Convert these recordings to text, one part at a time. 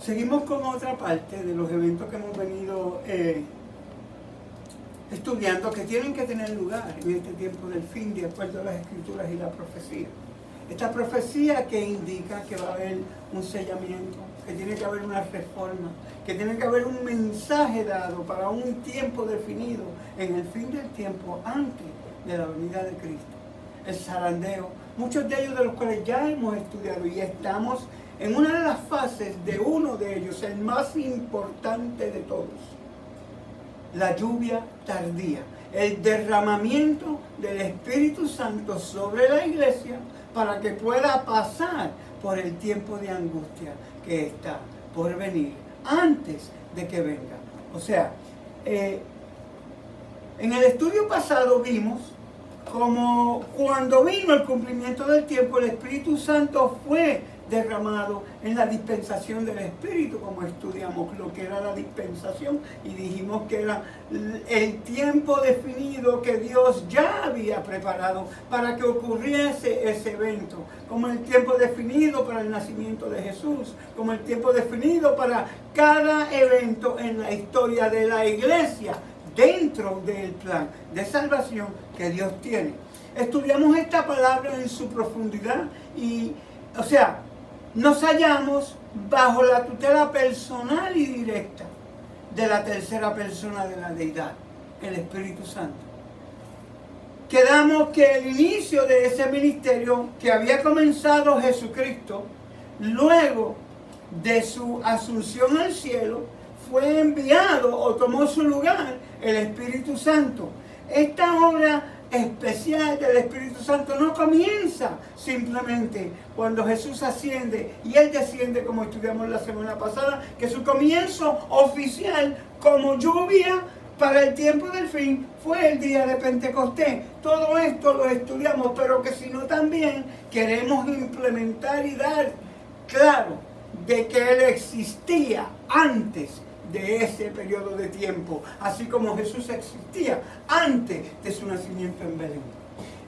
Seguimos con otra parte de los eventos que hemos venido estudiando, que tienen que tener lugar en este tiempo del fin, de acuerdo a las Escrituras y la profecía. Esta profecía que indica que va a haber un sellamiento, que tiene que haber una reforma, que tiene que haber un mensaje dado para un tiempo definido en el fin del tiempo antes de la venida de Cristo. El zarandeo, muchos de ellos de los cuales ya hemos estudiado y estamos en una de las fases de uno de ellos, el más importante de todos. La lluvia tardía, el derramamiento del Espíritu Santo sobre la iglesia para que pueda pasar por el tiempo de angustia que está por venir antes de que venga. O sea, en el estudio pasado vimos como cuando vino el cumplimiento del tiempo, el Espíritu Santo fue derramado en la dispensación del Espíritu, como estudiamos lo que era la dispensación, y dijimos que era el tiempo definido que Dios ya había preparado para que ocurriese ese evento, como el tiempo definido para el nacimiento de Jesús, como el tiempo definido para cada evento en la historia de la iglesia, dentro del plan de salvación que Dios tiene. Estudiamos esta palabra en su profundidad y, o sea, nos hallamos bajo la tutela personal y directa de la tercera persona de la deidad, el Espíritu Santo. Quedamos que el inicio de ese ministerio que había comenzado Jesucristo, luego de su asunción al cielo, fue enviado o tomó su lugar el Espíritu Santo. Esta obra especial del Espíritu Santo no comienza simplemente cuando Jesús asciende y Él desciende, como estudiamos la semana pasada, que su comienzo oficial como lluvia para el tiempo del fin fue el día de Pentecostés. Todo esto lo estudiamos, pero que si no también queremos implementar y dar claro de que Él existía antes de ese periodo de tiempo, así como Jesús existía antes de su nacimiento en Belén.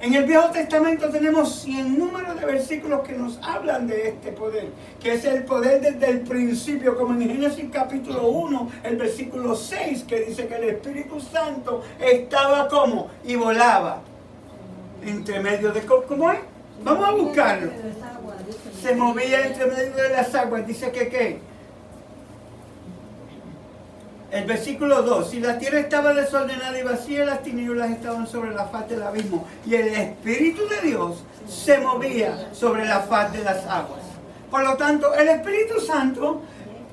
En el Viejo Testamento tenemos 100 números de versículos que nos hablan de este poder, que es el poder desde el principio, como en Génesis capítulo 1, el versículo 6, que dice que el Espíritu Santo estaba como y volaba entre medio de... ¿Cómo es? Vamos a buscarlo. Se movía entre medio de las aguas. Dice que ¿qué? El versículo 2, si la tierra estaba desordenada y vacía, las tinieblas estaban sobre la faz del abismo, y el Espíritu de Dios se movía sobre la faz de las aguas. Por lo tanto, el Espíritu Santo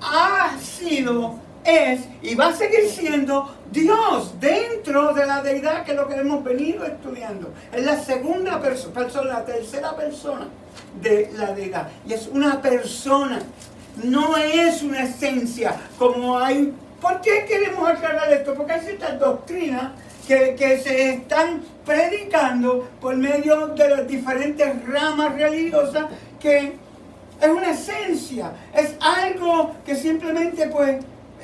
ha sido, es y va a seguir siendo Dios dentro de la deidad, que es lo que hemos venido estudiando. Es la segunda persona, la tercera persona de la deidad. Y es una persona, no es una esencia como hay. ¿Por qué queremos aclarar esto? Porque hay ciertas doctrinas que se están predicando por medio de las diferentes ramas religiosas, que es una esencia, es algo que simplemente pues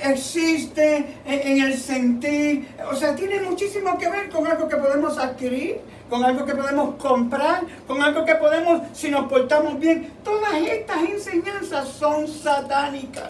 existe en el sentir, o sea, tiene muchísimo que ver con algo que podemos adquirir, con algo que podemos comprar, con algo que podemos, si nos portamos bien. Todas estas enseñanzas son satánicas.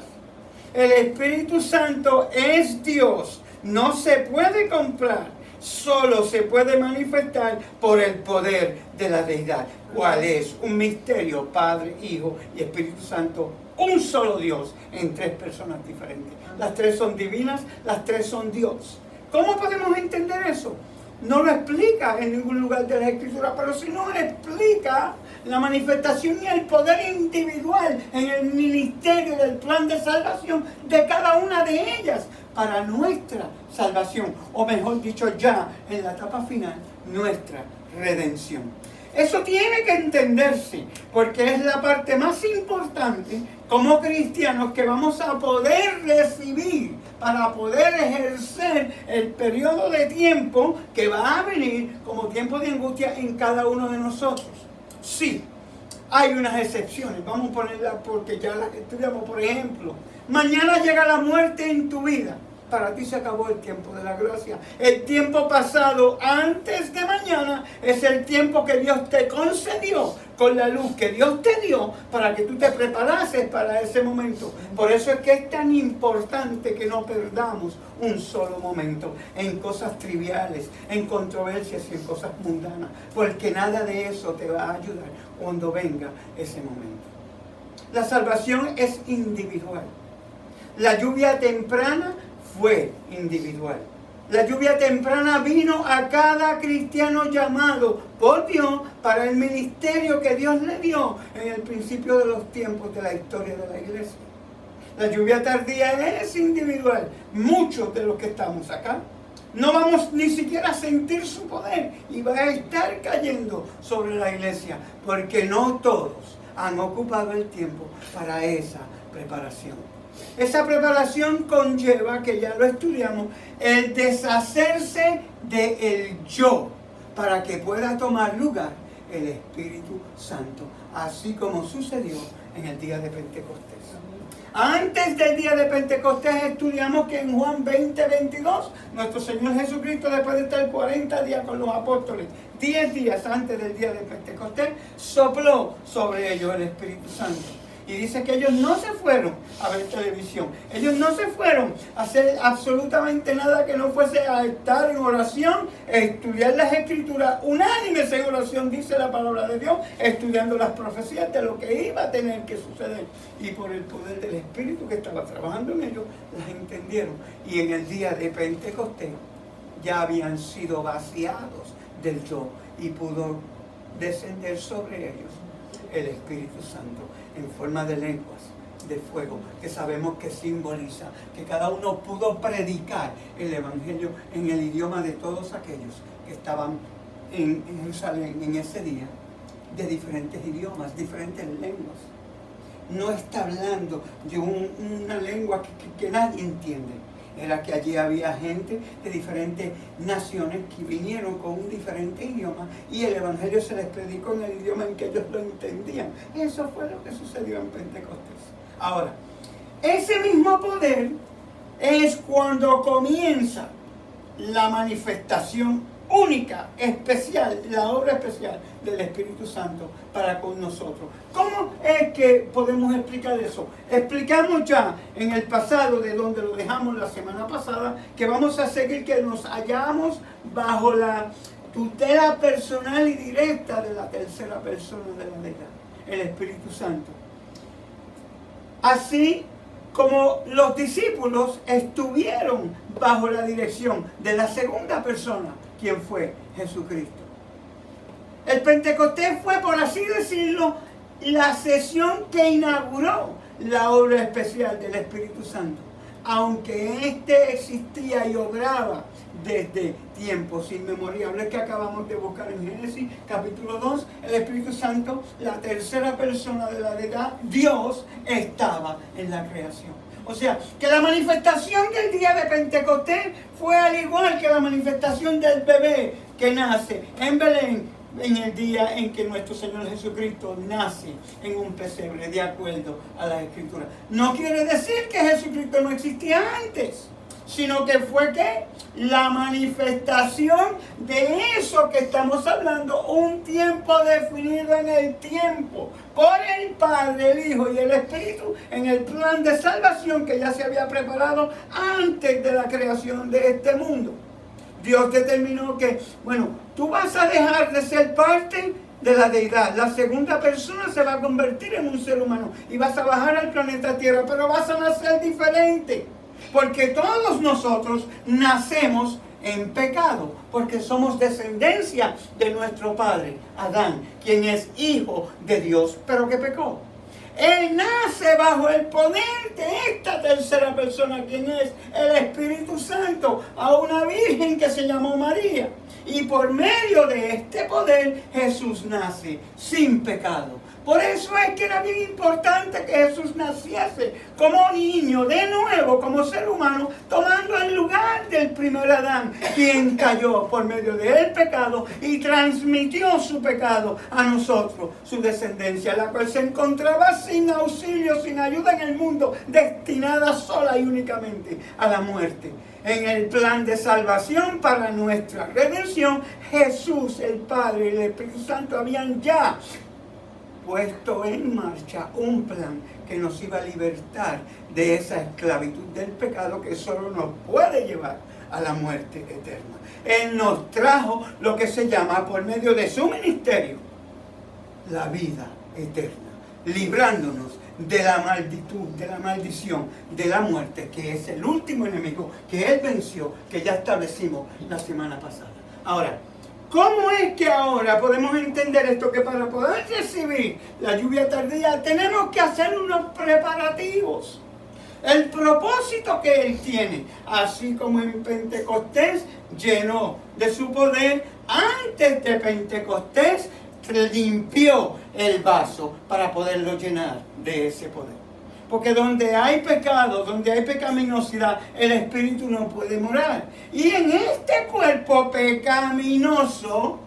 El Espíritu Santo es Dios, no se puede comprar, solo se puede manifestar por el poder de la deidad. ¿Cuál es? Un misterio, Padre, Hijo y Espíritu Santo, un solo Dios en tres personas diferentes. Las tres son divinas, las tres son Dios. ¿Cómo podemos entender eso? No lo explica en ningún lugar de la Escritura, pero sí nos explica la manifestación y el poder individual en el ministerio del plan de salvación de cada una de ellas para nuestra salvación, o mejor dicho, ya en la etapa final, nuestra redención. Eso tiene que entenderse, porque es la parte más importante como cristianos que vamos a poder recibir para poder ejercer el periodo de tiempo que va a venir como tiempo de angustia en cada uno de nosotros. Sí, hay unas excepciones, vamos a ponerlas porque ya las estudiamos. Por ejemplo, mañana llega la muerte en tu vida. Para ti se acabó el tiempo de la gracia. El tiempo pasado antes de mañana es el tiempo que Dios te concedió con la luz que Dios te dio para que tú te preparases para ese momento. Por eso es que es tan importante que no perdamos un solo momento en cosas triviales, en controversias y en cosas mundanas, porque nada de eso te va a ayudar cuando venga ese momento. La salvación es individual. La lluvia temprana fue individual. La lluvia temprana vino a cada cristiano llamado por Dios para el ministerio que Dios le dio en el principio de los tiempos de la historia de la iglesia. La lluvia tardía es individual. Muchos de los que estamos acá no vamos ni siquiera a sentir su poder y va a estar cayendo sobre la iglesia porque no todos han ocupado el tiempo para esa preparación. Esa preparación conlleva, que ya lo estudiamos, el deshacerse del yo para que pueda tomar lugar el Espíritu Santo, así como sucedió en el día de Pentecostés. Antes del día de Pentecostés estudiamos que en Juan 20:22, nuestro Señor Jesucristo, después de estar 40 días con los apóstoles, 10 días antes del día de Pentecostés, sopló sobre ellos el Espíritu Santo. Y dice que ellos no se fueron a ver televisión. Ellos no se fueron a hacer absolutamente nada que no fuese a estar en oración, estudiar las escrituras, unánimes en oración, dice la palabra de Dios, estudiando las profecías de lo que iba a tener que suceder. Y por el poder del Espíritu que estaba trabajando en ellos, las entendieron. Y en el día de Pentecostés ya habían sido vaciados del yo y pudo descender sobre ellos el Espíritu Santo en forma de lenguas de fuego, que sabemos que simboliza que cada uno pudo predicar el Evangelio en el idioma de todos aquellos que estaban en Jerusalén en ese día, de diferentes idiomas, diferentes lenguas. No está hablando de una lengua que nadie entiende. Era que allí había gente de diferentes naciones que vinieron con un diferente idioma y el Evangelio se les predicó en el idioma en que ellos lo entendían. Y eso fue lo que sucedió en Pentecostés. Ahora, ese mismo poder es cuando comienza la manifestación única, especial, la obra especial del Espíritu Santo para con nosotros. ¿Cómo es que podemos explicar eso? Explicamos ya en el pasado, de donde lo dejamos la semana pasada, que vamos a seguir, que nos hallamos bajo la tutela personal y directa de la tercera persona de la deidad, el Espíritu Santo. Así como los discípulos estuvieron bajo la dirección de la segunda persona, quien fue Jesucristo. El Pentecostés fue, por así decirlo, la sesión que inauguró la obra especial del Espíritu Santo, aunque éste existía y obraba desde tiempos inmemoriales que acabamos de buscar en Génesis capítulo 2, el Espíritu Santo, la tercera persona de la deidad, Dios, estaba en la creación. O sea, que la manifestación del día de Pentecostés fue al igual que la manifestación del bebé que nace en Belén en el día en que nuestro Señor Jesucristo nace en un pesebre, de acuerdo a la Escritura. No quiere decir que Jesucristo no existía antes, sino que fue que la manifestación de eso que estamos hablando, un tiempo definido en el tiempo por el Padre, el Hijo y el Espíritu, en el plan de salvación que ya se había preparado antes de la creación de este mundo. Dios determinó que, bueno, tú vas a dejar de ser parte de la deidad. La segunda persona se va a convertir en un ser humano y vas a bajar al planeta Tierra, pero vas a nacer diferente. Porque todos nosotros nacemos en pecado, porque somos descendencia de nuestro padre, Adán, quien es hijo de Dios, pero que pecó. Él nace bajo el poder de esta tercera persona, quien es el Espíritu Santo, a una virgen que se llamó María. Y por medio de este poder Jesús nace sin pecado. Por eso es que era bien importante que Jesús naciese como niño, de nuevo, como ser humano, tomando el lugar del primer Adán, quien cayó por medio del pecado y transmitió su pecado a nosotros, su descendencia, la cual se encontraba sin auxilio, sin ayuda en el mundo, destinada sola y únicamente a la muerte. En el plan de salvación para nuestra redención, Jesús, el Padre y el Espíritu Santo habían ya puesto en marcha un plan que nos iba a libertar de esa esclavitud del pecado que solo nos puede llevar a la muerte eterna. Él nos trajo lo que se llama, por medio de su ministerio, la vida eterna, librándonos de la malditud, de la maldición, de la muerte, que es el último enemigo que Él venció, que ya establecimos la semana pasada. Ahora, ¿cómo es que ahora podemos entender esto? Que para poder recibir la lluvia tardía tenemos que hacer unos preparativos. El propósito que Él tiene, así como en Pentecostés llenó de su poder, antes de Pentecostés limpió el vaso para poderlo llenar de ese poder. Porque donde hay pecado, donde hay pecaminosidad, el Espíritu no puede morar. Y en este cuerpo pecaminoso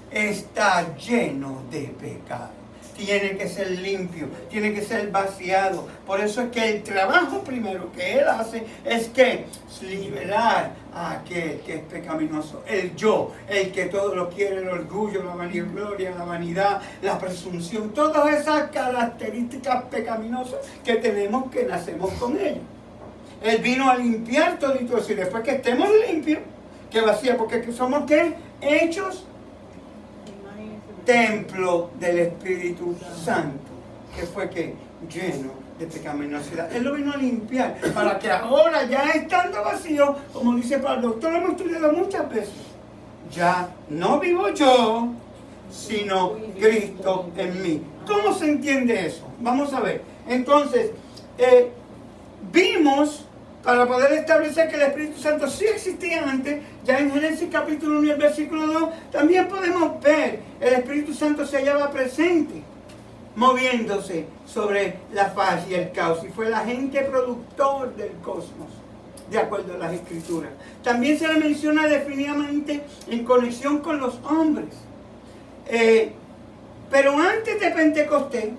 está lleno de pecado. Tiene que ser limpio, tiene que ser vaciado. Por eso es que el trabajo primero que Él hace es que liberar a aquel que es pecaminoso. El yo, el que todo lo quiere, el orgullo, la vanagloria, la vanidad, la presunción. Todas esas características pecaminosas que tenemos, que nacemos con ellas. Él vino a limpiar todo eso. Y después que estemos limpios, que vacía, porque somos ¿qué? Hechos templo del Espíritu Santo, que fue que lleno de pecaminosidad. Él lo vino a limpiar para que ahora, ya estando vacío, como dice Pablo, esto lo hemos estudiado muchas veces, ya no vivo yo, sino Cristo en mí. ¿Cómo se entiende eso? Vamos a ver. Entonces, vimos, para poder establecer que el Espíritu Santo sí existía antes, ya en Génesis capítulo 1 y el versículo 2, también podemos ver, el Espíritu Santo se hallaba presente, moviéndose sobre la faz y el caos, y fue el agente productor del cosmos, de acuerdo a las Escrituras. También se le menciona definitivamente en conexión con los hombres. Pero antes de Pentecostés,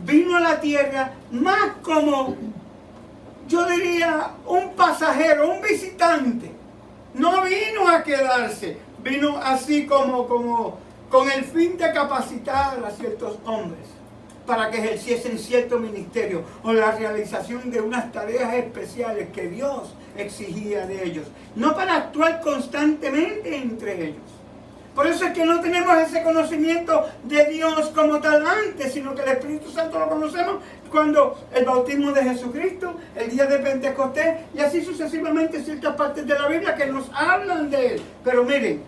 vino a la tierra más como, yo diría, un pasajero, un visitante. No vino a quedarse, vino así como con el fin de capacitar a ciertos hombres para que ejerciesen cierto ministerio o la realización de unas tareas especiales que Dios exigía de ellos, no para actuar constantemente entre ellos. Por eso es que no tenemos ese conocimiento de Dios como tal antes, sino que el Espíritu Santo lo conocemos cuando el bautismo de Jesucristo, el día de Pentecostés, y así sucesivamente ciertas partes de la Biblia que nos hablan de Él. Pero miren,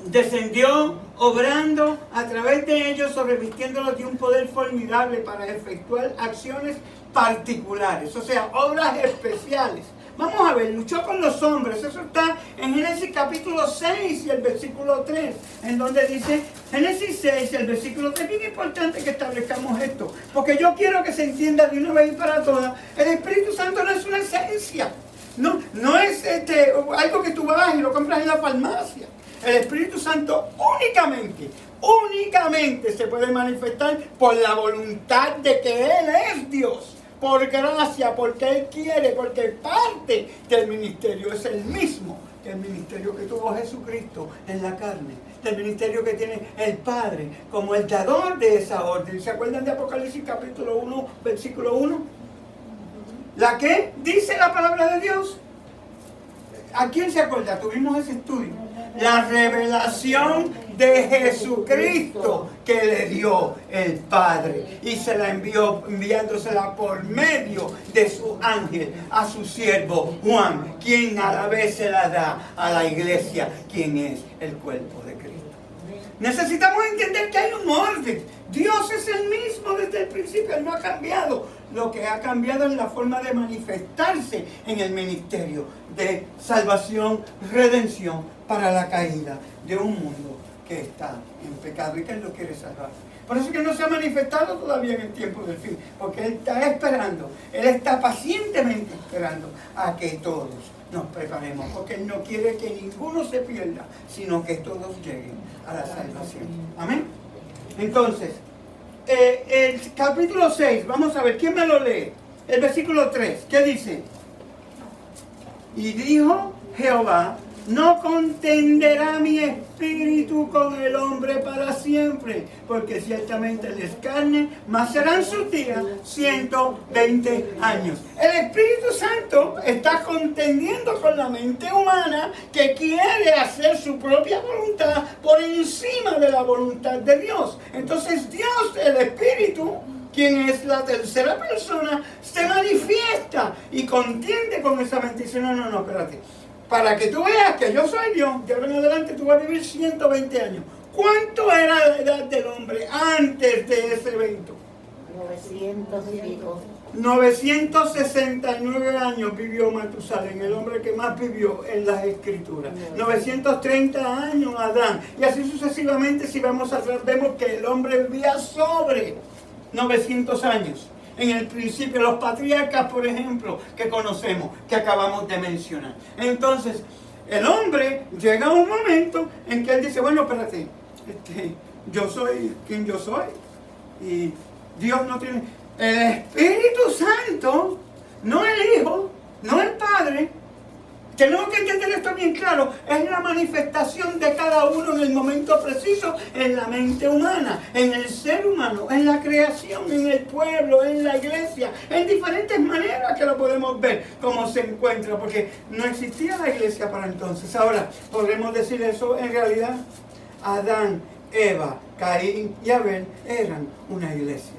descendió obrando a través de ellos, revestiéndolos de un poder formidable para efectuar acciones particulares, o sea, obras especiales. Vamos a ver, luchó con los hombres. Eso está en Génesis capítulo 6 y el versículo 3, en donde dice, Génesis 6 y el versículo 3, bien importante que establezcamos esto, porque yo quiero que se entienda de una vez y para todas, el Espíritu Santo no es una esencia, no es algo que tú vas y lo compras en la farmacia. El Espíritu Santo únicamente se puede manifestar por la voluntad de que Él es Dios. Por gracia, porque Él quiere, porque parte del ministerio es el mismo que el ministerio que tuvo Jesucristo en la carne, del ministerio que tiene el Padre como el dador de esa orden. ¿Se acuerdan de Apocalipsis capítulo 1, versículo 1? ¿La qué? Dice la palabra de Dios. ¿A quién se acuerda? Tuvimos ese estudio. La revelación de Jesucristo que le dio el Padre y se la envió, enviándosela por medio de su ángel a su siervo Juan, quien a la vez se la da a la iglesia, quien es el cuerpo de Cristo. Necesitamos entender que hay un orden. Dios es el mismo desde el principio, Él no ha cambiado. Lo que ha cambiado es la forma de manifestarse en el ministerio de salvación, redención, para la caída de un mundo que está en pecado y que Él lo quiere salvar. Por eso es que no se ha manifestado todavía en el tiempo del fin, porque Él está esperando, Él está pacientemente esperando a que todos nos preparemos, porque Él no quiere que ninguno se pierda, sino que todos lleguen a la salvación. Amén. Entonces, el capítulo 6, vamos a ver, ¿quién me lo lee? El versículo 3, ¿qué dice? Y dijo Jehová: no contenderá mi espíritu con el hombre para siempre, porque ciertamente él es carne, mas serán sus días 120 años. El Espíritu Santo está contendiendo con la mente humana que quiere hacer su propia voluntad por encima de la voluntad de Dios. Entonces Dios, el Espíritu, quien es la tercera persona, se manifiesta y contiende con esa mente. Dice: no, espérate. Para que tú veas que yo soy Dios, de ahora en adelante tú vas a vivir 120 años. ¿Cuánto era la edad del hombre antes de ese evento? 900 y pico. 969 años vivió Matusalén, el hombre que más vivió en las Escrituras. 930 años Adán. Y así sucesivamente, si vamos a ver, vemos que el hombre vivía sobre 900 años. En el principio, los patriarcas, por ejemplo, que conocemos, que acabamos de mencionar. Entonces, el hombre llega a un momento en que él dice: bueno, espérate, yo soy quien yo soy. Y Dios no tiene... El Espíritu Santo, no el Hijo, no el Padre. Tenemos que entender esto bien claro. Es la manifestación de cada uno en el momento preciso, en la mente humana, en el ser humano, en la creación, en el pueblo, en la iglesia, en diferentes maneras que lo podemos ver cómo se encuentra, porque no existía la iglesia para entonces. Ahora, ¿podremos decir eso en realidad? Adán, Eva, Caín y Abel eran una iglesia.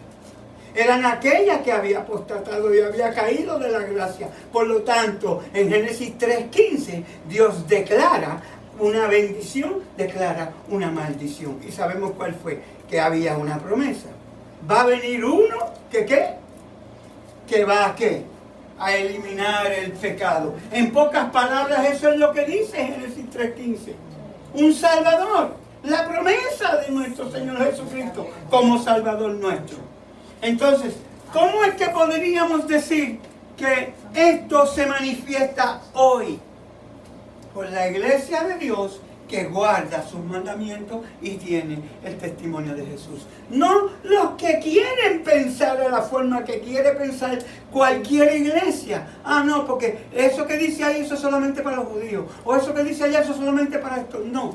Eran aquella que había apostatado y había caído de la gracia. Por lo tanto, en Génesis 3:15, Dios declara una bendición, declara una maldición. Y sabemos cuál fue, que había una promesa. Va a venir uno que ¿qué? Que va a ¿qué? A eliminar el pecado. En pocas palabras, eso es lo que dice Génesis 3:15. Un Salvador. La promesa de nuestro Señor Jesucristo como Salvador nuestro. Entonces, ¿cómo es que podríamos decir que esto se manifiesta hoy? Por la iglesia de Dios que guarda sus mandamientos y tiene el testimonio de Jesús. No los que quieren pensar de la forma que quiere pensar cualquier iglesia. Ah, no, porque eso que dice ahí, eso es solamente para los judíos. O eso que dice allá, eso es solamente para esto. No.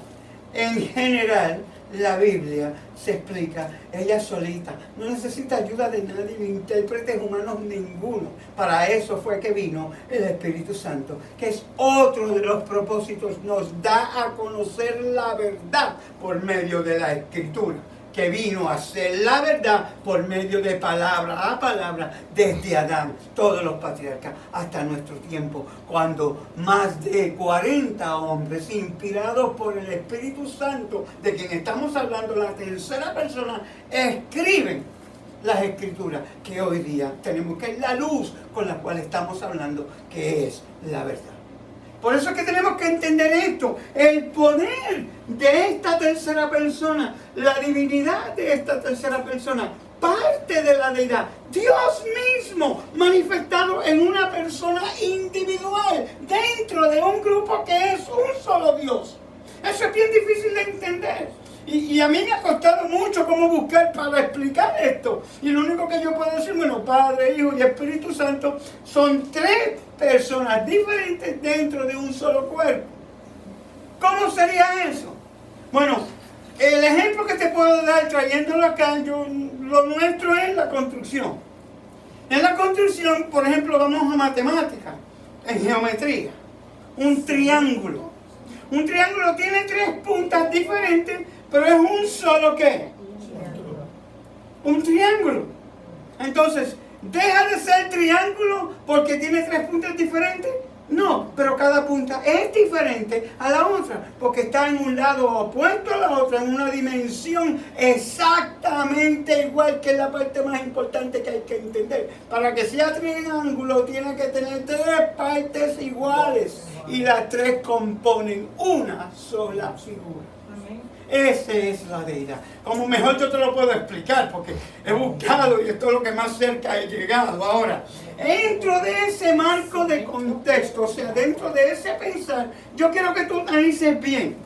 En general, la Biblia se explica ella solita. No necesita ayuda de nadie, ni intérpretes humanos ninguno. Para eso fue que vino el Espíritu Santo, que es otro de los propósitos. Nos da a conocer la verdad por medio de la Escritura, que vino a ser la verdad por medio de palabra a palabra, desde Adán, todos los patriarcas, hasta nuestro tiempo, cuando más de 40 hombres inspirados por el Espíritu Santo, de quien estamos hablando, la tercera persona, escriben las Escrituras, que hoy día tenemos, que es la luz con la cual estamos hablando, que es la verdad. Por eso es que tenemos que entender esto, el poder de esta tercera persona, la divinidad de esta tercera persona, parte de la deidad, Dios mismo manifestado en una persona individual, dentro de un grupo que es un solo Dios. Eso es bien difícil de entender. Y a mí me ha costado mucho cómo buscar para explicar esto. Y lo único que yo puedo decir, bueno, Padre, Hijo y Espíritu Santo son tres personas diferentes dentro de un solo cuerpo. ¿Cómo sería eso? Bueno, el ejemplo que te puedo dar trayéndolo acá, lo nuestro es la construcción. En la construcción, por ejemplo, vamos a matemáticas, en geometría. Un triángulo. Un triángulo tiene tres puntas diferentes, pero es un solo ¿qué? Un triángulo. Entonces, ¿deja de ser triángulo porque tiene tres puntas diferentes? No, pero cada punta es diferente a la otra, porque está en un lado opuesto a la otra, en una dimensión exactamente igual, que es la parte más importante que hay que entender. Para que sea triángulo tiene que tener 3 partes iguales y las 3 componen una sola figura. Esa es la deidad. Como mejor yo te lo puedo explicar, porque he buscado y esto es lo que más cerca he llegado. Ahora, dentro de ese marco de contexto, o sea, dentro de ese pensar, yo quiero que tú analices bien.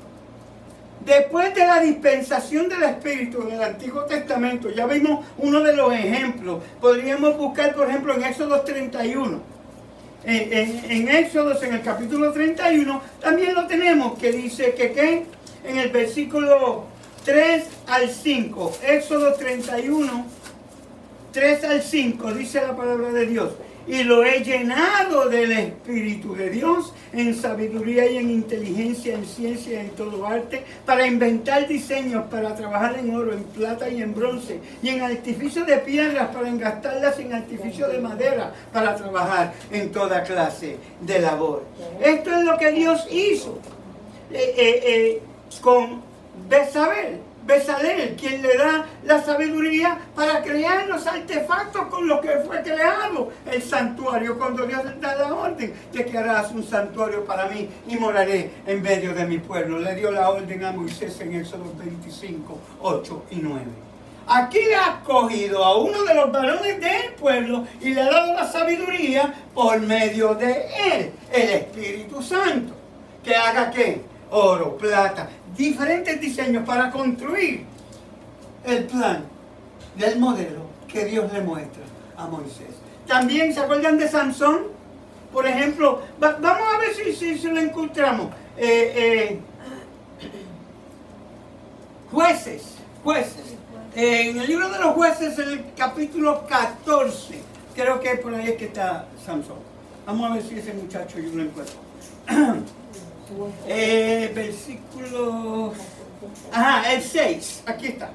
Después de la dispensación del Espíritu en el Antiguo Testamento, ya vimos uno de los ejemplos. Podríamos buscar, por ejemplo, en Éxodo 31. En Éxodo, en el capítulo 31, también lo tenemos, que dice que ¿qué? En el versículo 3 al 5, Éxodo 31, 3 al 5, dice la palabra de Dios: y lo he llenado del Espíritu de Dios, en sabiduría y en inteligencia, en ciencia y en todo arte, para inventar diseños, para trabajar en oro, en plata y en bronce, y en artificio de piedras, para engastarlas en artificio de madera, para trabajar en toda clase de labor. Esto es lo que Dios hizo con Bezalel, quien le da la sabiduría para crear los artefactos con los que fue creado el santuario. Cuando Dios le da la orden de que harás un santuario para mí y moraré en medio de mi pueblo, le dio la orden a Moisés en Éxodo 25, 8 y 9. Aquí le ha escogido a uno de los varones del pueblo y le ha dado la sabiduría por medio de él, el Espíritu Santo. ¿Que haga qué? Oro, plata, diferentes diseños para construir el plan del modelo que Dios le muestra a Moisés. También, ¿se acuerdan de Sansón? Por ejemplo, vamos a ver si lo encontramos. Jueces. En el libro de los Jueces, en el capítulo 14, creo que por ahí es que está Sansón. Vamos a ver si ese muchacho yo lo encuentro. Versículo... el 6, aquí está.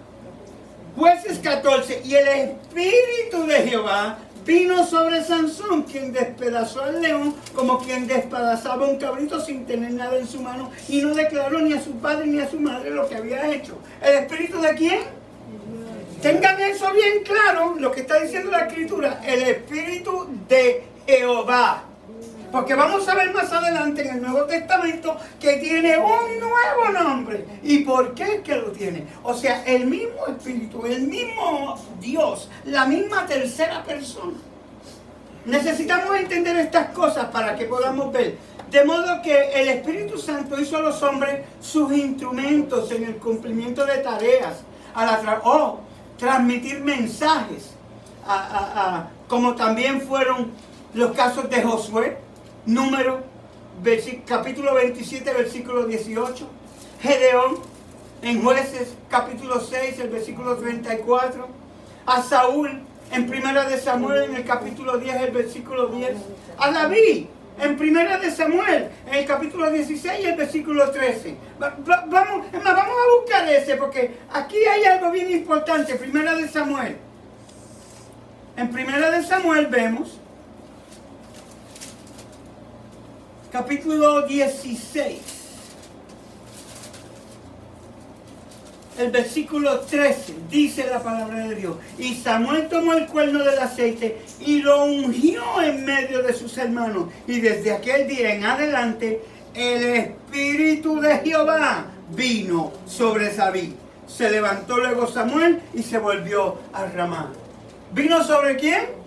Jueces 14, y el Espíritu de Jehová vino sobre Sansón, quien despedazó al león como quien despedazaba un cabrito sin tener nada en su mano, y no declaró ni a su padre ni a su madre lo que había hecho. ¿El Espíritu de quién? Tengan eso bien claro, lo que está diciendo la Escritura, el Espíritu de Jehová. Porque vamos a ver más adelante en el Nuevo Testamento que tiene un nuevo nombre. ¿Y por qué es que lo tiene? O sea, el mismo Espíritu, el mismo Dios, la misma tercera persona. Necesitamos entender estas cosas para que podamos ver. De modo que el Espíritu Santo hizo a los hombres sus instrumentos en el cumplimiento de tareas, transmitir mensajes, como también fueron los casos de Josué, Número, capítulo 27, versículo 18. Gedeón, en Jueces, capítulo 6, el versículo 34. A Saúl, en Primera de Samuel, en el capítulo 10, el versículo 10. A David, en Primera de Samuel, en el capítulo 16, el versículo 13. Vamos a buscar ese, porque aquí hay algo bien importante. Primera de Samuel. En Primera de Samuel vemos capítulo 16, el versículo 13, dice la palabra de Dios: y Samuel tomó el cuerno del aceite y lo ungió en medio de sus hermanos, y desde aquel día en adelante el Espíritu de Jehová vino sobre David. Se levantó luego Samuel y se volvió a Ramá. ¿Vino sobre quién?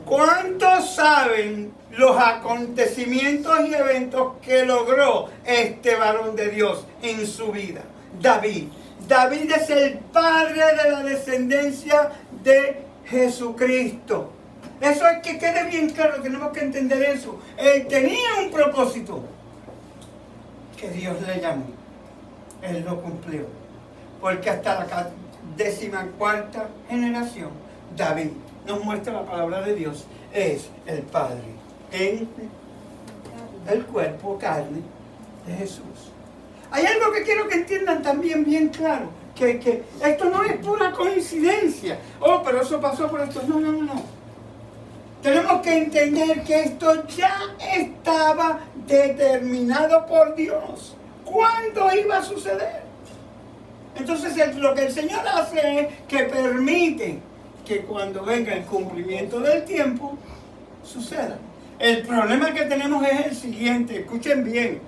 ¿Cuántos saben los acontecimientos y eventos que logró este varón de Dios en su vida? David. David es el padre de la descendencia de Jesucristo. Eso es que quede bien claro, tenemos que entender eso. Él tenía un propósito que Dios le llamó. Él lo cumplió. Porque hasta la 14ª generación, David, nos muestra la palabra de Dios, es el Padre en el cuerpo, carne de Jesús. Hay algo que quiero que entiendan también bien claro, que esto no es pura coincidencia. Pero eso pasó por esto. No. Tenemos que entender que esto ya estaba determinado por Dios. ¿Cuándo iba a suceder? Entonces lo que el Señor hace es que permite que cuando venga el cumplimiento del tiempo, suceda. El problema que tenemos es el siguiente, escuchen bien.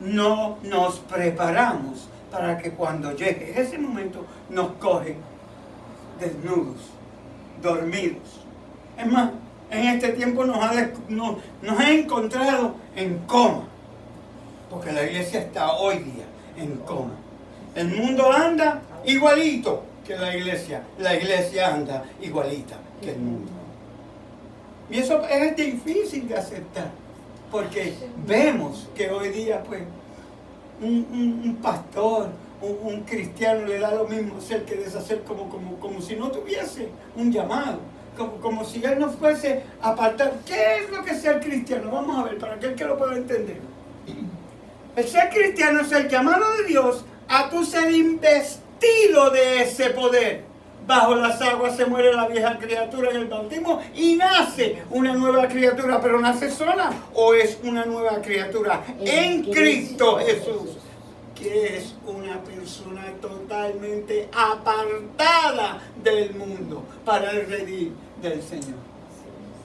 No nos preparamos para que cuando llegue ese momento nos cogen desnudos, dormidos. Es más, en este tiempo nos ha encontrado en coma, porque la iglesia está hoy día en coma. El mundo anda igualito que la iglesia anda igualita que el mundo. Y eso es difícil de aceptar, porque vemos que hoy día pues un pastor, un cristiano le da lo mismo hacer que deshacer, como si no tuviese un llamado, como si él no fuese apartado. ¿Qué es lo que es ser cristiano? Vamos a ver, para aquel que lo pueda entender. El ser cristiano es el llamado de Dios a tu ser investido de ese poder. Bajo las aguas se muere la vieja criatura en el bautismo y nace una nueva criatura, pero ¿nace sola o es una nueva criatura en Cristo Jesús? Que es una persona totalmente apartada del mundo para el redil del Señor.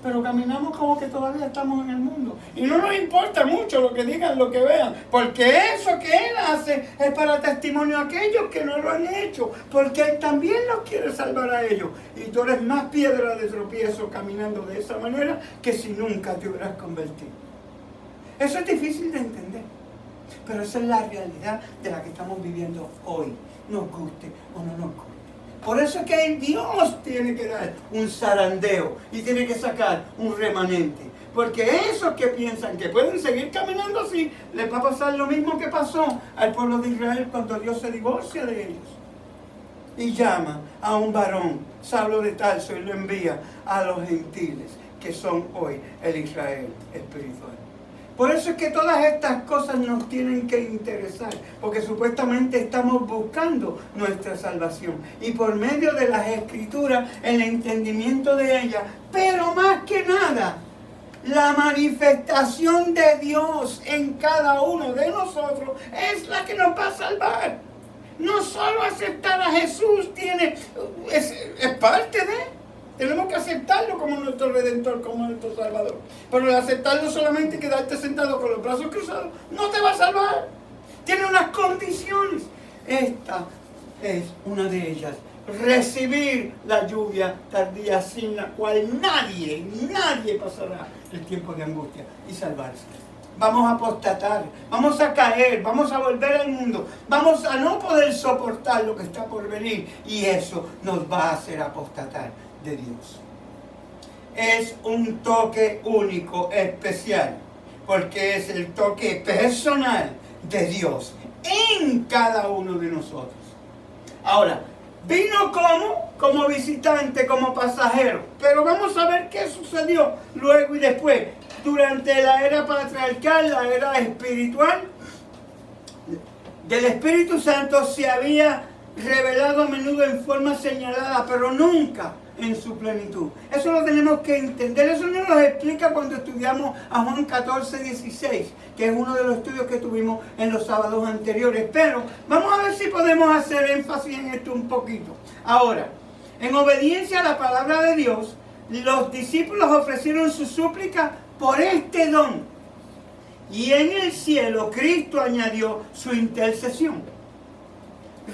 Pero caminamos como que todavía estamos en el mundo. Y no nos importa mucho lo que digan, lo que vean. Porque eso que Él hace es para testimonio a aquellos que no lo han hecho. Porque Él también los quiere salvar a ellos. Y tú eres más piedra de tropiezo caminando de esa manera que si nunca te hubieras convertido. Eso es difícil de entender. Pero esa es la realidad de la que estamos viviendo hoy. Nos guste o no nos guste. Por eso es que Dios tiene que dar un zarandeo y tiene que sacar un remanente. Porque esos que piensan que pueden seguir caminando así, les va a pasar lo mismo que pasó al pueblo de Israel cuando Dios se divorcia de ellos. Y llama a un varón, Saulo de Tarso, y lo envía a los gentiles, que son hoy el Israel espiritual. Por eso es que todas estas cosas nos tienen que interesar, porque supuestamente estamos buscando nuestra salvación. Y por medio de las Escrituras, el entendimiento de ellas, pero más que nada, la manifestación de Dios en cada uno de nosotros es la que nos va a salvar. No solo aceptar a Jesús es parte de... Tenemos que aceptarlo como nuestro Redentor, como nuestro Salvador. Pero el aceptarlo solamente y quedarte sentado con los brazos cruzados no te va a salvar. Tiene unas condiciones. Esta es una de ellas. Recibir la lluvia tardía sin la cual nadie pasará el tiempo de angustia y salvarse. Vamos a apostatar, vamos a caer, vamos a volver al mundo, vamos a no poder soportar lo que está por venir y eso nos va a hacer apostatar de Dios. Es un toque único, especial, porque es el toque personal de Dios en cada uno de nosotros. Ahora, vino como visitante, como pasajero, pero vamos a ver qué sucedió luego y después. Durante la era patriarcal, la era espiritual, del Espíritu Santo se había revelado a menudo en forma señalada, pero nunca en su plenitud. Eso lo tenemos que entender. Eso nos lo explica cuando estudiamos a Juan 14:16, que es uno de los estudios que tuvimos en los sábados anteriores. Pero vamos a ver si podemos hacer énfasis en esto un poquito. Ahora, en obediencia a la palabra de Dios, los discípulos ofrecieron su súplica por este don. Y en el cielo Cristo añadió su intercesión.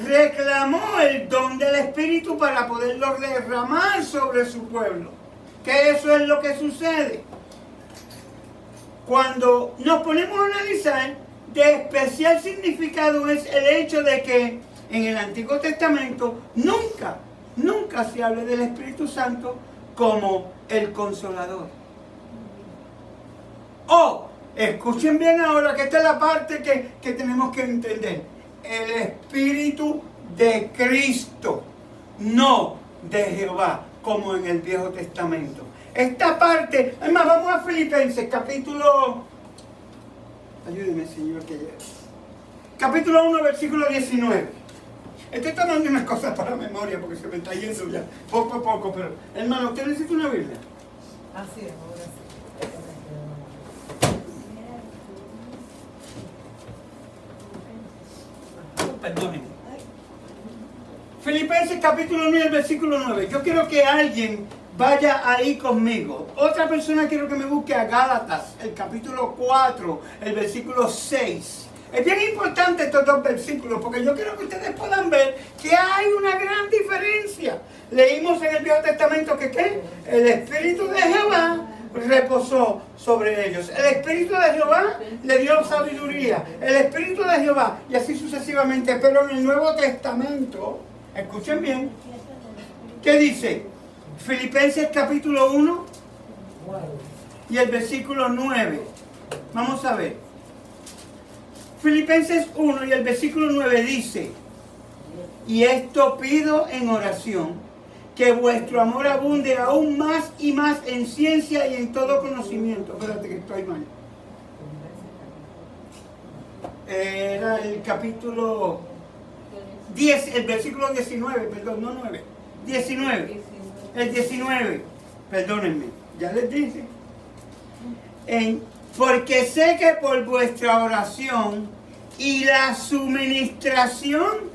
Reclamó el don del Espíritu para poderlo derramar sobre su pueblo. Que eso es lo que sucede. Cuando nos ponemos a analizar, de especial significado es el hecho de que en el Antiguo Testamento nunca se habla del Espíritu Santo como el Consolador. Escuchen bien ahora que esta es la parte que tenemos que entender. El Espíritu de Cristo, no de Jehová, como en el Viejo Testamento. Esta parte, además vamos a Filipenses, capítulo... Ayúdeme, Señor, capítulo 1, versículo 19. Estoy tomando unas cosas para la memoria porque se me está yendo ya poco a poco, pero hermano, ¿usted necesita una Biblia? Así es, ahora sí. Perdónenme. Filipenses capítulo 9, versículo 9. Yo quiero que alguien vaya ahí conmigo. Otra persona quiero que me busque a Gálatas, el capítulo 4, el versículo 6. Es bien importante estos dos versículos porque yo quiero que ustedes puedan ver que hay una gran diferencia. Leímos en el Viejo Testamento que ¿qué? El Espíritu de Jehová reposó sobre ellos. El Espíritu de Jehová le dio sabiduría. El Espíritu de Jehová y así sucesivamente. Pero en el Nuevo Testamento, escuchen bien, ¿qué dice? Filipenses capítulo 1 y el versículo 9. Vamos a ver. Filipenses 1 y el versículo 9 dice: y esto pido en oración, que vuestro amor abunde aún más y más en ciencia y en todo conocimiento. Espérate que estoy mal. Era el capítulo 10, el versículo 19, perdón, no 9. 19. El 19, perdónenme, ya les dije. Porque sé que por vuestra oración y la suministración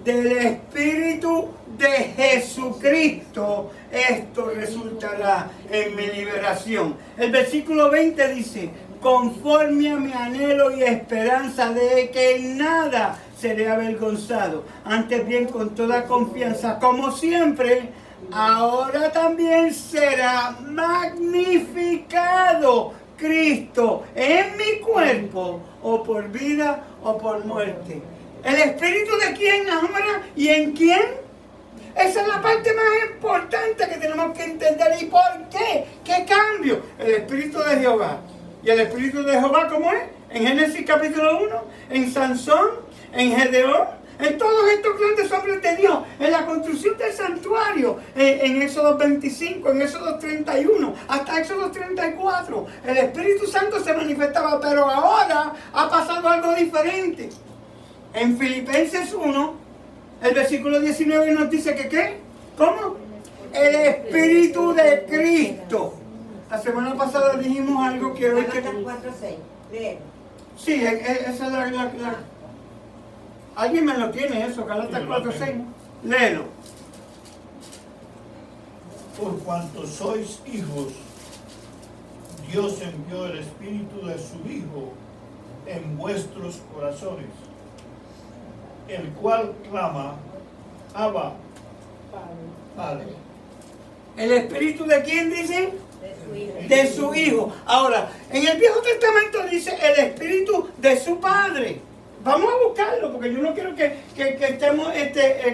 del Espíritu de Jesucristo, esto resultará en mi liberación. El versículo 20 dice: conforme a mi anhelo y esperanza de que en nada seré avergonzado, antes bien con toda confianza, como siempre, ahora también será magnificado Cristo en mi cuerpo, o por vida o por muerte. ¿El Espíritu de quién ahora y en quién? Esa es la parte más importante que tenemos que entender. ¿Y por qué? ¿Qué cambio? El Espíritu de Jehová. ¿Y el Espíritu de Jehová cómo es? En Génesis capítulo 1, en Sansón, en Gedeón, en todos estos grandes hombres de Dios, en la construcción del santuario, en Éxodo 25, en Éxodo 31, hasta Éxodo 34, el Espíritu Santo se manifestaba, pero ahora ha pasado algo diferente. En Filipenses 1, el versículo 19 nos dice que ¿qué? ¿Cómo? El Espíritu de Cristo. La semana pasada dijimos algo que hoy... Gálatas 4:6. Lee. Sí, esa es la... Alguien me lo tiene eso, Gálatas 4:6. Léelo. Por cuanto sois hijos, Dios envió el Espíritu de su Hijo en vuestros corazones, el cual clama: Abba, Padre. ¿El Espíritu de quién dice? De su hijo. De su Hijo. Ahora, en el Viejo Testamento dice el Espíritu de su Padre. Vamos a buscarlo, porque yo no quiero que estemos,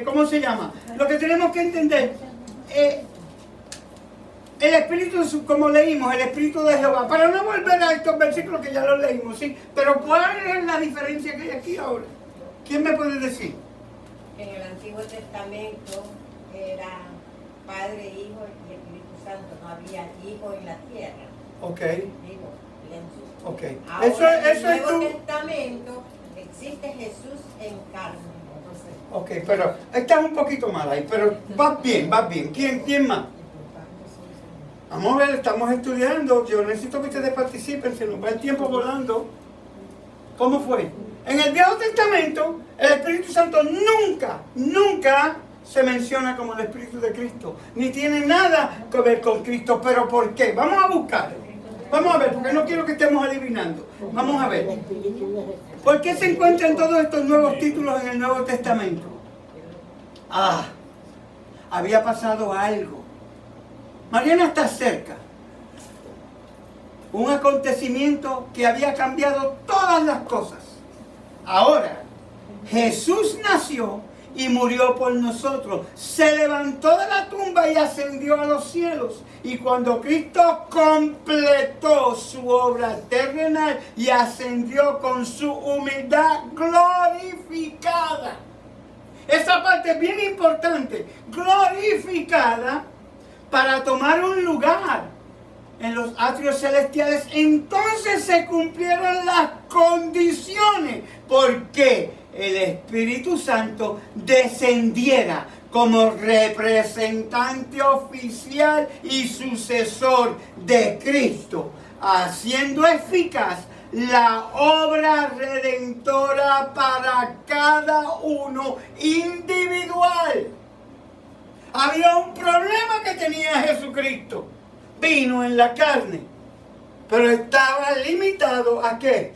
¿cómo se llama? Lo que tenemos que entender, el Espíritu, como leímos, el Espíritu de Jehová. Para no volver a estos versículos que ya los leímos, ¿sí? Pero ¿cuál es la diferencia que hay aquí ahora? ¿Quién me puede decir? En el Antiguo Testamento era Padre, Hijo y Espíritu Santo. No había Hijo en la tierra. Ok, Digo, Jesús. ok. Ahora, Eso en el es Nuevo tú. Testamento existe Jesús en carne. Ok, pero estás un poquito mal ahí, pero vas bien, vas bien. ¿Quién más? Vamos a ver, estamos estudiando. Yo necesito que ustedes participen, se nos va el tiempo volando. ¿Cómo fue? En el Viejo Testamento, el Espíritu Santo nunca se menciona como el Espíritu de Cristo. Ni tiene nada que ver con Cristo. ¿Pero por qué? Vamos a buscar. Vamos a ver, porque no quiero que estemos adivinando. Vamos a ver. ¿Por qué se encuentran todos estos nuevos títulos en el Nuevo Testamento? Había pasado algo. Mariana está cerca. Un acontecimiento que había cambiado todas las cosas. Ahora, Jesús nació y murió por nosotros. Se levantó de la tumba y ascendió a los cielos. Y cuando Cristo completó su obra terrenal y ascendió con su humildad glorificada. Esa parte es bien importante. Glorificada para tomar un lugar en los atrios celestiales. Entonces se cumplieron las condiciones porque el Espíritu Santo descendiera como representante oficial y sucesor de Cristo, haciendo eficaz la obra redentora para cada uno individual. Había un problema que tenía Jesucristo. Vino en la carne, pero estaba limitado ¿a qué?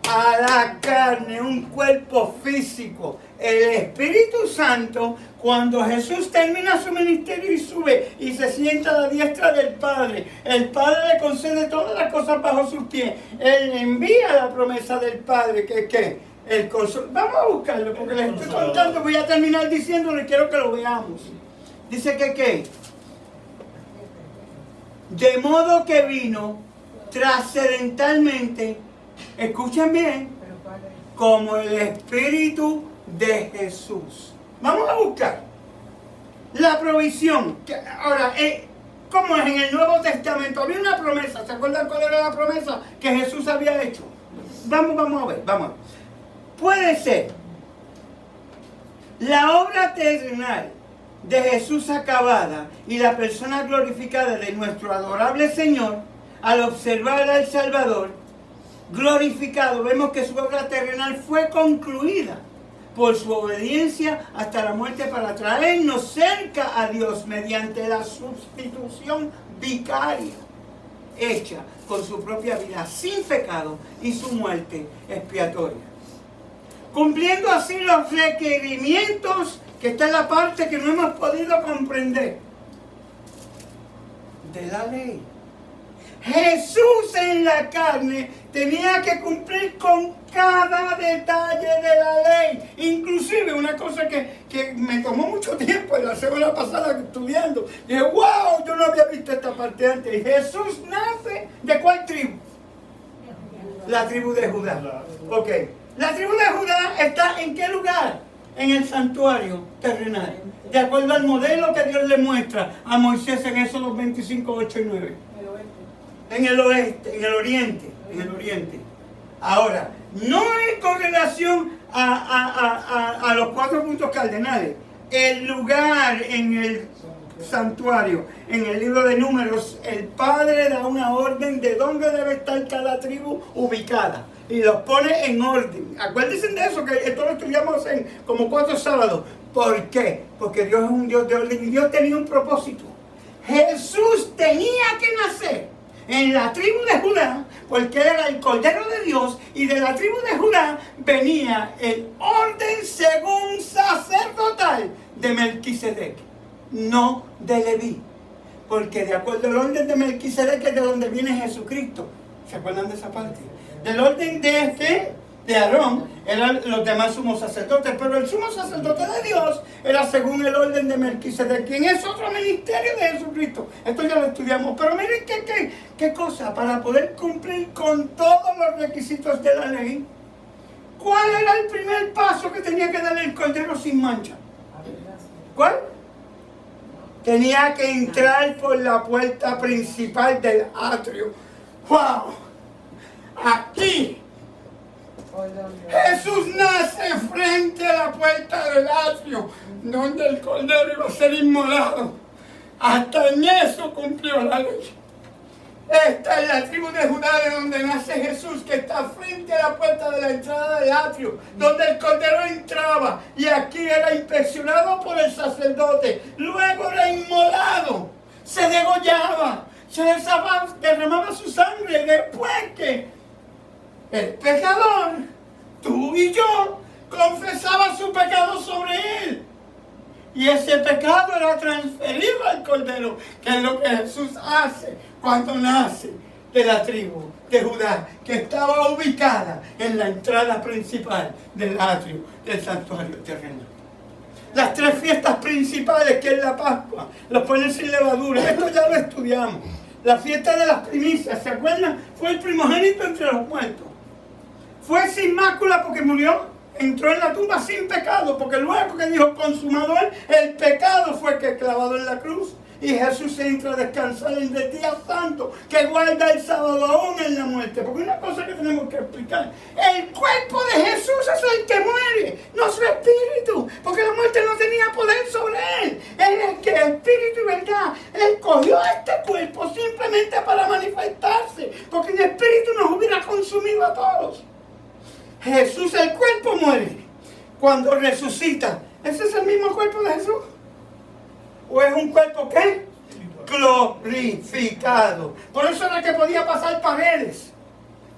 A la carne, un cuerpo físico. El Espíritu Santo, cuando Jesús termina su ministerio y sube y se sienta a la diestra del Padre, el Padre le concede todas las cosas bajo sus pies. Él le envía la promesa del Padre, que ¿qué? El consuelo. Vamos a buscarlo, porque les estoy contando, voy a terminar diciéndole, quiero que lo veamos. Dice que ¿qué? De modo que vino trascendentalmente, escuchen bien, como el Espíritu de Jesús. Vamos a buscar la provisión. Ahora, ¿cómo es en el Nuevo Testamento? Había una promesa. ¿Se acuerdan cuál era la promesa que Jesús había hecho? Vamos a ver. Puede ser la obra terrenal de Jesús acabada y la persona glorificada de nuestro adorable Señor, al observar al Salvador glorificado, vemos que su obra terrenal fue concluida por su obediencia hasta la muerte para traernos cerca a Dios mediante la sustitución vicaria hecha con su propia vida sin pecado y su muerte expiatoria, cumpliendo así los requerimientos, que está en la parte que no hemos podido comprender, de la ley. Jesús en la carne tenía que cumplir con cada detalle de la ley. Inclusive una cosa que me tomó mucho tiempo en la semana pasada estudiando. Dije, wow, yo no había visto esta parte antes. Y Jesús nace ¿de cuál tribu? La tribu de Judá. Ok. La tribu de Judá está ¿en qué lugar? En el santuario terrenal. De acuerdo al modelo que Dios le muestra a Moisés en Éxodo 25, 8 y 9. En el oeste, en el oriente. Ahora, no es con relación a los 4 puntos cardenales. El lugar en el santuario, en el libro de Números, el Padre da una orden de dónde debe estar cada tribu ubicada. Y los pone en orden. Acuérdense de eso, que esto lo estudiamos en como 4 sábados. ¿Por qué? Porque Dios es un Dios de orden y Dios tenía un propósito. Jesús tenía que nacer en la tribu de Judá, porque era el Cordero de Dios, y de la tribu de Judá venía el orden según sacerdotal de Melquisedec, no de Leví, porque de acuerdo al orden de Melquisedec es de donde viene Jesucristo. ¿Se acuerdan de esa parte? Del orden de Aarón, eran los demás sumos sacerdotes, pero el sumo sacerdote de Dios era según el orden de Melquisedec, quien es otro ministerio de Jesucristo. Esto ya lo estudiamos, pero miren qué cosa, para poder cumplir con todos los requisitos de la ley, ¿cuál era el primer paso que tenía que dar el Cordero sin mancha? ¿Cuál? Tenía que entrar por la puerta principal del atrio. ¡Wow! Aquí Jesús nace frente a la puerta del atrio, donde el Cordero iba a ser inmolado. Hasta en eso cumplió la ley. Esta es la tribu de Judá, de donde nace Jesús, que está frente a la puerta de la entrada del atrio, donde el Cordero entraba, y aquí era inspeccionado por el sacerdote, luego era inmolado, se degollaba, se derramaba su sangre, después que el pecador, tú y yo, confesaba su pecado sobre él. Y ese pecado era transferido al Cordero, que es lo que Jesús hace cuando nace de la tribu de Judá, que estaba ubicada en la entrada principal del atrio del santuario terrenal. Las 3 fiestas principales, que es la Pascua, los panes sin levadura, esto ya lo estudiamos. La fiesta de las primicias, ¿se acuerdan? Fue el primogénito entre los muertos. Fue sin mácula porque murió, entró en la tumba sin pecado, porque luego que dijo consumado él, el pecado fue que clavado en la cruz. Y Jesús entra a descansar en el día santo, que guarda el sábado aún en la muerte. Porque una cosa que tenemos que explicar, el cuerpo de Jesús es el que muere, no su espíritu, porque la muerte no tenía poder sobre él. Él es que espíritu y verdad, él cogió este cuerpo simplemente para manifestarse, porque en espíritu nos hubiera consumido a todos. Jesús, el cuerpo muere. Cuando resucita, ¿ese es el mismo cuerpo de Jesús? ¿O es un cuerpo qué? Glorificado. Por eso era que podía pasar paredes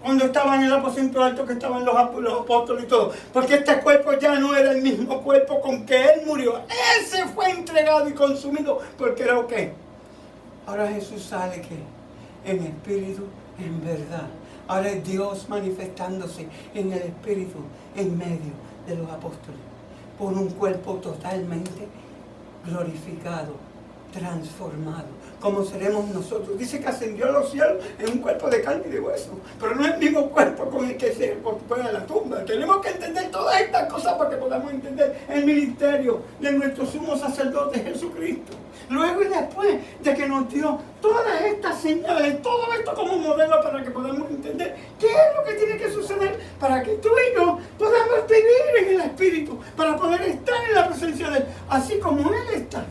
cuando estaba en el aposento alto, que estaban los apóstoles y todo. Porque este cuerpo ya no era el mismo cuerpo con que él murió. Ese fue entregado y consumido porque era ok. Ahora Jesús sale ¿qué? En espíritu, en verdad. Ahora es Dios manifestándose en el espíritu, en medio de los apóstoles, por un cuerpo totalmente glorificado, transformado, como seremos nosotros. Dice que ascendió a los cielos en un cuerpo de carne y de hueso, pero no es el mismo cuerpo con el que se fue a la tumba. Tenemos que entender todas estas cosas para que podamos entender el ministerio de nuestro sumo sacerdote Jesucristo. Luego y después de que nos dio todas estas señales, todo esto como modelo para que podamos entender qué es lo que tiene que suceder para que tú y yo podamos vivir en el Espíritu, para poder estar en la presencia de Él, así como Él está.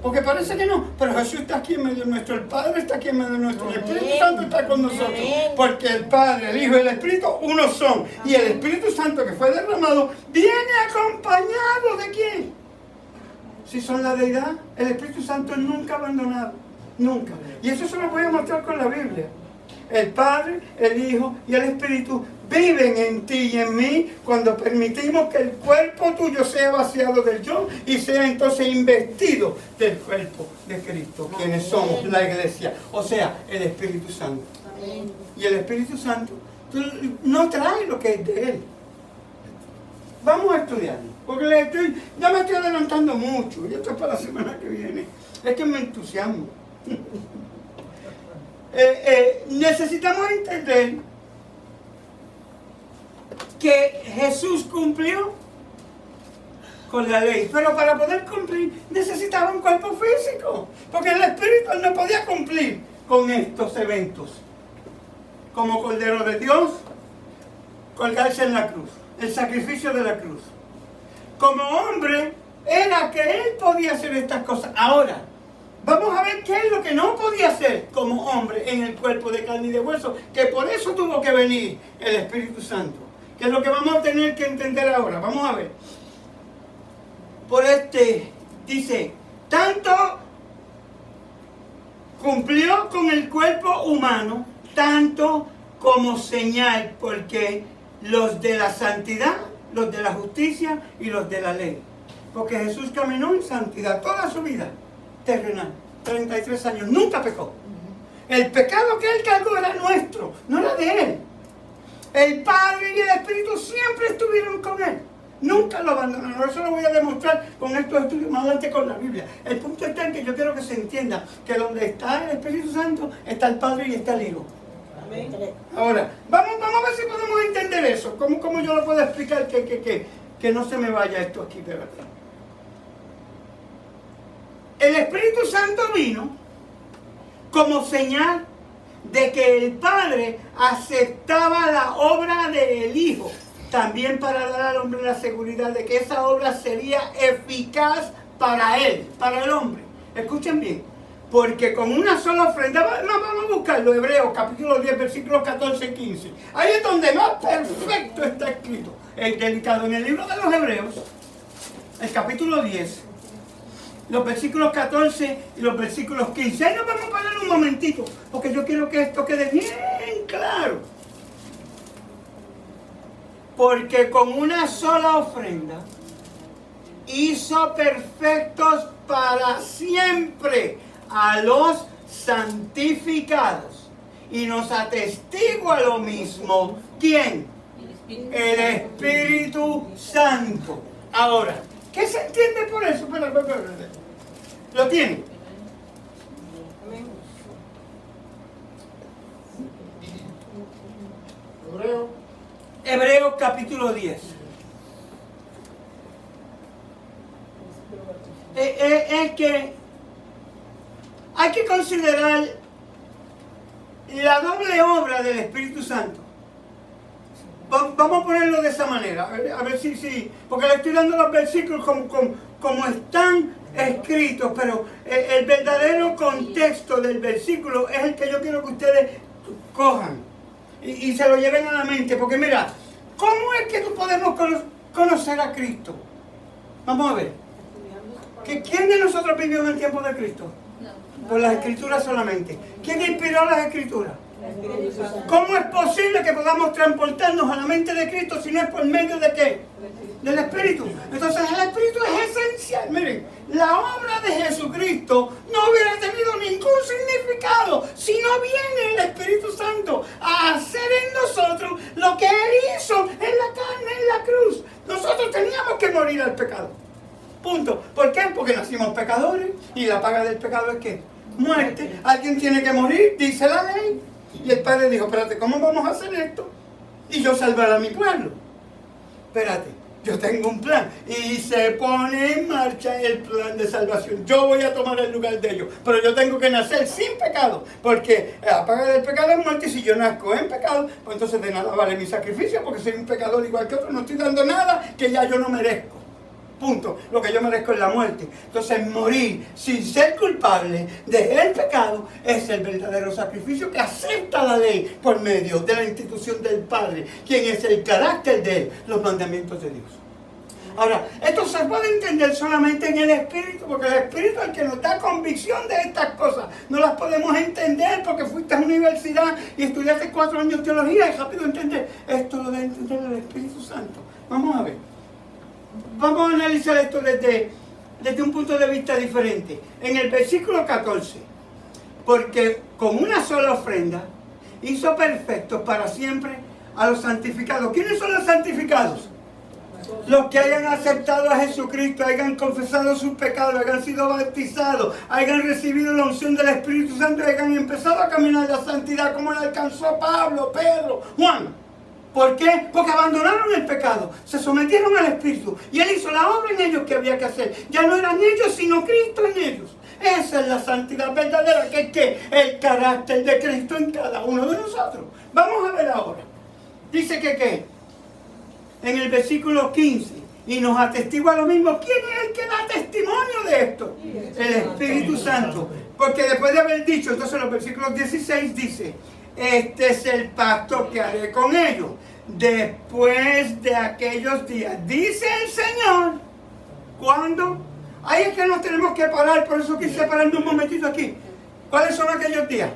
Porque parece que no, pero Jesús está aquí en medio nuestro, el Padre está aquí en medio nuestro, el Espíritu Santo está con nosotros. Porque el Padre, el Hijo y el Espíritu uno son. Y el Espíritu Santo que fue derramado viene acompañado ¿de quién? Si son la deidad, el Espíritu Santo nunca abandonado, nunca. Y eso se lo voy a mostrar con la Biblia. El Padre, el Hijo y el Espíritu viven en ti y en mí cuando permitimos que el cuerpo tuyo sea vaciado del yo y sea entonces investido del cuerpo de Cristo, quienes somos la iglesia, o sea, el Espíritu Santo. Y el Espíritu Santo no trae lo que es de Él. Vamos a estudiarlo, porque ya me estoy adelantando mucho, y esto es para la semana que viene. Es que me entusiasmo. Necesitamos entender que Jesús cumplió con la ley, pero para poder cumplir necesitaba un cuerpo físico, porque el Espíritu no podía cumplir con estos eventos, como Cordero de Dios, colgarse en la cruz, el sacrificio de la cruz. Como hombre era que él podía hacer estas cosas. Ahora vamos a ver qué es lo que no podía hacer como hombre en el cuerpo de carne y de hueso, que por eso tuvo que venir el Espíritu Santo, que es lo que vamos a tener que entender ahora. Vamos a ver. Dice, tanto cumplió con el cuerpo humano, tanto como señal, porque los de la santidad, los de la justicia y los de la ley. Porque Jesús caminó en santidad toda su vida terrenal, 33 años, nunca pecó. El pecado que él cargó era nuestro, no era de él. El Padre y el Espíritu siempre estuvieron con él, nunca lo abandonaron. Eso lo voy a demostrar con estos estudios más adelante con la Biblia. El punto está en que yo quiero que se entienda que donde está el Espíritu Santo está el Padre y está el Hijo. Ahora, vamos a ver si podemos entender eso. ¿Cómo yo lo puedo explicar que no se me vaya esto aquí de verdad? El Espíritu Santo vino como señal de que el Padre aceptaba la obra del Hijo, también para dar al hombre la seguridad de que esa obra sería eficaz para él, para el hombre. Escuchen bien. Porque con una sola ofrenda, vamos a buscarlo, Hebreos capítulo 10, versículos 14 y 15. Ahí es donde más perfecto está escrito. El delicado en el libro de los Hebreos, el capítulo 10, los versículos 14 y los versículos 15. Ahí nos vamos a parar un momentito, porque yo quiero que esto quede bien claro. Porque con una sola ofrenda hizo perfectos para siempre a los santificados, y nos atestigua lo mismo. ¿Quién? El Espíritu Santo. Ahora, ¿qué se entiende por eso? Espera. ¿Lo tiene? Hebreos capítulo 10. Es que hay que considerar la doble obra del Espíritu Santo. Vamos a ponerlo de esa manera, a ver si, porque le estoy dando los versículos como están escritos, pero el verdadero contexto del versículo es el que yo quiero que ustedes cojan y se lo lleven a la mente, porque mira, ¿cómo es que podemos conocer a Cristo? Vamos a ver. ¿Quién de nosotros vivió en el tiempo de Cristo? Por las Escrituras solamente. ¿Quién inspiró las Escrituras? ¿Cómo es posible que podamos transportarnos a la mente de Cristo si no es por medio de qué? Del Espíritu. Entonces el Espíritu es esencial. Miren, la obra de Jesucristo no hubiera tenido ningún significado si no viene el Espíritu Santo a hacer en nosotros lo que Él hizo en la carne, en la cruz. Nosotros teníamos que morir al pecado. Punto. ¿Por qué? Porque nacimos pecadores y la paga del pecado es ¿qué? Muerte. Alguien tiene que morir, dice la ley. Y el Padre dijo, espérate, ¿cómo vamos a hacer esto? Y yo salvar a mi pueblo. Espérate, yo tengo un plan. Y se pone en marcha el plan de salvación. Yo voy a tomar el lugar de ellos. Pero yo tengo que nacer sin pecado. Porque la paga del pecado es muerte. Y si yo nazco en pecado, pues entonces de nada vale mi sacrificio. Porque soy un pecador igual que otro. No estoy dando nada que ya yo no merezco. Punto. Lo que yo merezco es la muerte. Entonces morir sin ser culpable del pecado es el verdadero sacrificio que acepta la ley por medio de la institución del Padre, quien es el carácter de Él, los mandamientos de Dios. Ahora, esto se puede entender solamente en el Espíritu, porque el Espíritu es el que nos da convicción de estas cosas. No las podemos entender porque fuiste a la universidad y estudiaste 4 años de teología y rápido entender. Esto lo debe entender el Espíritu Santo. Vamos a ver. Vamos a analizar esto desde un punto de vista diferente. En el versículo 14, porque con una sola ofrenda hizo perfectos para siempre a los santificados. ¿Quiénes son los santificados? Los que hayan aceptado a Jesucristo, hayan confesado sus pecados, hayan sido bautizados, hayan recibido la unción del Espíritu Santo y hayan empezado a caminar la santidad como la alcanzó Pablo, Pedro, Juan. ¿Por qué? Porque abandonaron el pecado, se sometieron al Espíritu y Él hizo la obra en ellos que había que hacer. Ya no eran ellos, sino Cristo en ellos. Esa es la santidad verdadera, que es que el carácter de Cristo en cada uno de nosotros. Vamos a ver ahora. Dice que en el versículo 15, y nos atestigua lo mismo. ¿Quién es el que da testimonio de esto? El Espíritu Santo. Porque después de haber dicho, entonces en los versículos 16 dice, este es el pacto que haré con ellos después de aquellos días, dice el Señor. ¿Cuándo? Ahí es que nos tenemos que parar, por eso quise pararme un momentito aquí. ¿Cuáles son aquellos días?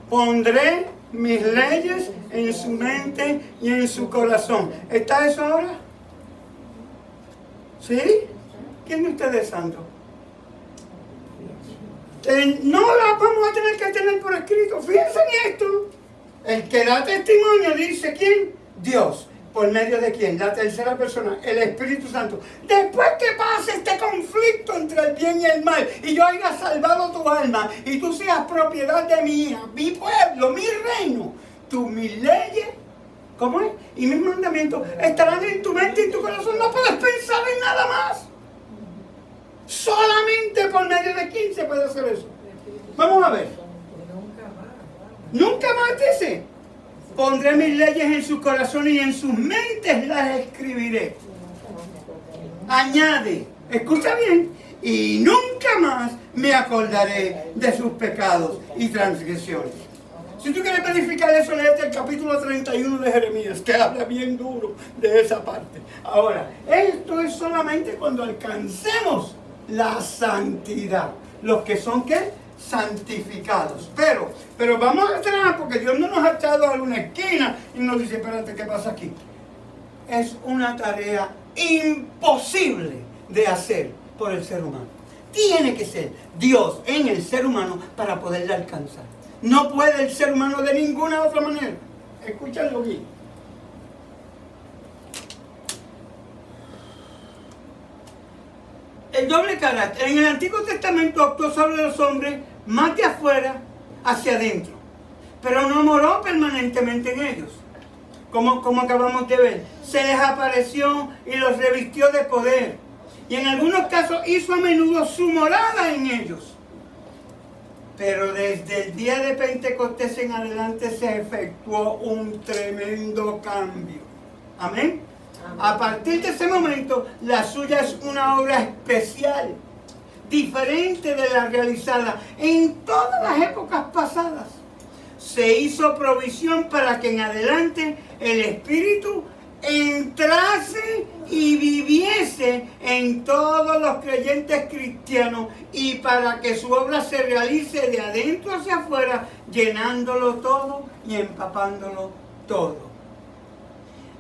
Pondré mis leyes en su mente y en su corazón. ¿Está eso ahora? ¿Sí? ¿Quién de ustedes es santo? No la vamos a tener que tener por escrito. Fíjense en esto. El que da testimonio dice ¿quién? Dios. ¿Por medio de quién? La tercera persona, el Espíritu Santo. Después que pase este conflicto entre el bien y el mal, y yo haya salvado tu alma, y tú seas propiedad de mi pueblo, mi reino, mis leyes, ¿cómo es? Y mis mandamientos estarán en tu mente y en tu corazón. No puedes pensar en nada más. Solamente por medio de quién se puede hacer eso. Vamos a ver. Nunca más dice. Pondré mis leyes en sus corazones y en sus mentes las escribiré. Añade, escucha bien, y nunca más me acordaré de sus pecados y transgresiones. Si tú quieres verificar eso, léete el capítulo 31 de Jeremías, que habla bien duro de esa parte. Ahora, esto es solamente cuando alcancemos la santidad. Los que son, ¿qué? Santificados. Pero vamos atrás, porque Dios no nos ha echado a una esquina y nos dice, espérate, ¿qué pasa aquí? Es una tarea imposible de hacer por el ser humano. Tiene que ser Dios en el ser humano para poderle alcanzar. No puede el ser humano de ninguna otra manera. Escúchalo bien. El doble carácter. En el Antiguo Testamento actuó sobre los hombres más de afuera hacia adentro, pero no moró permanentemente en ellos. Como acabamos de ver, se les apareció y los revistió de poder y en algunos casos hizo a menudo su morada en ellos. Pero desde el día de Pentecostés en adelante se efectuó un tremendo cambio. Amén. A partir de ese momento, la suya es una obra especial, diferente de la realizada en todas las épocas pasadas. Se hizo provisión para que en adelante el Espíritu entrase y viviese en todos los creyentes cristianos, y para que su obra se realice de adentro hacia afuera, llenándolo todo y empapándolo todo.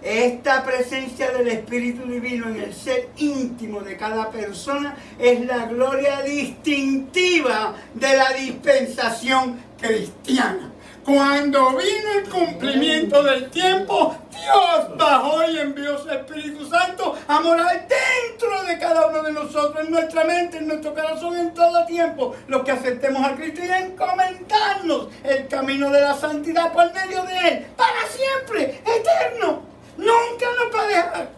Esta presencia del Espíritu Divino en el ser íntimo de cada persona es la gloria distintiva de la dispensación cristiana. Cuando vino el cumplimiento del tiempo, Dios bajó y envió su Espíritu Santo a morar dentro de cada uno de nosotros, en nuestra mente, en nuestro corazón, en todo tiempo, los que aceptemos a Cristo, y encomendarnos el camino de la santidad por medio de Él, para siempre, eterno. Nunca nos va a dejar.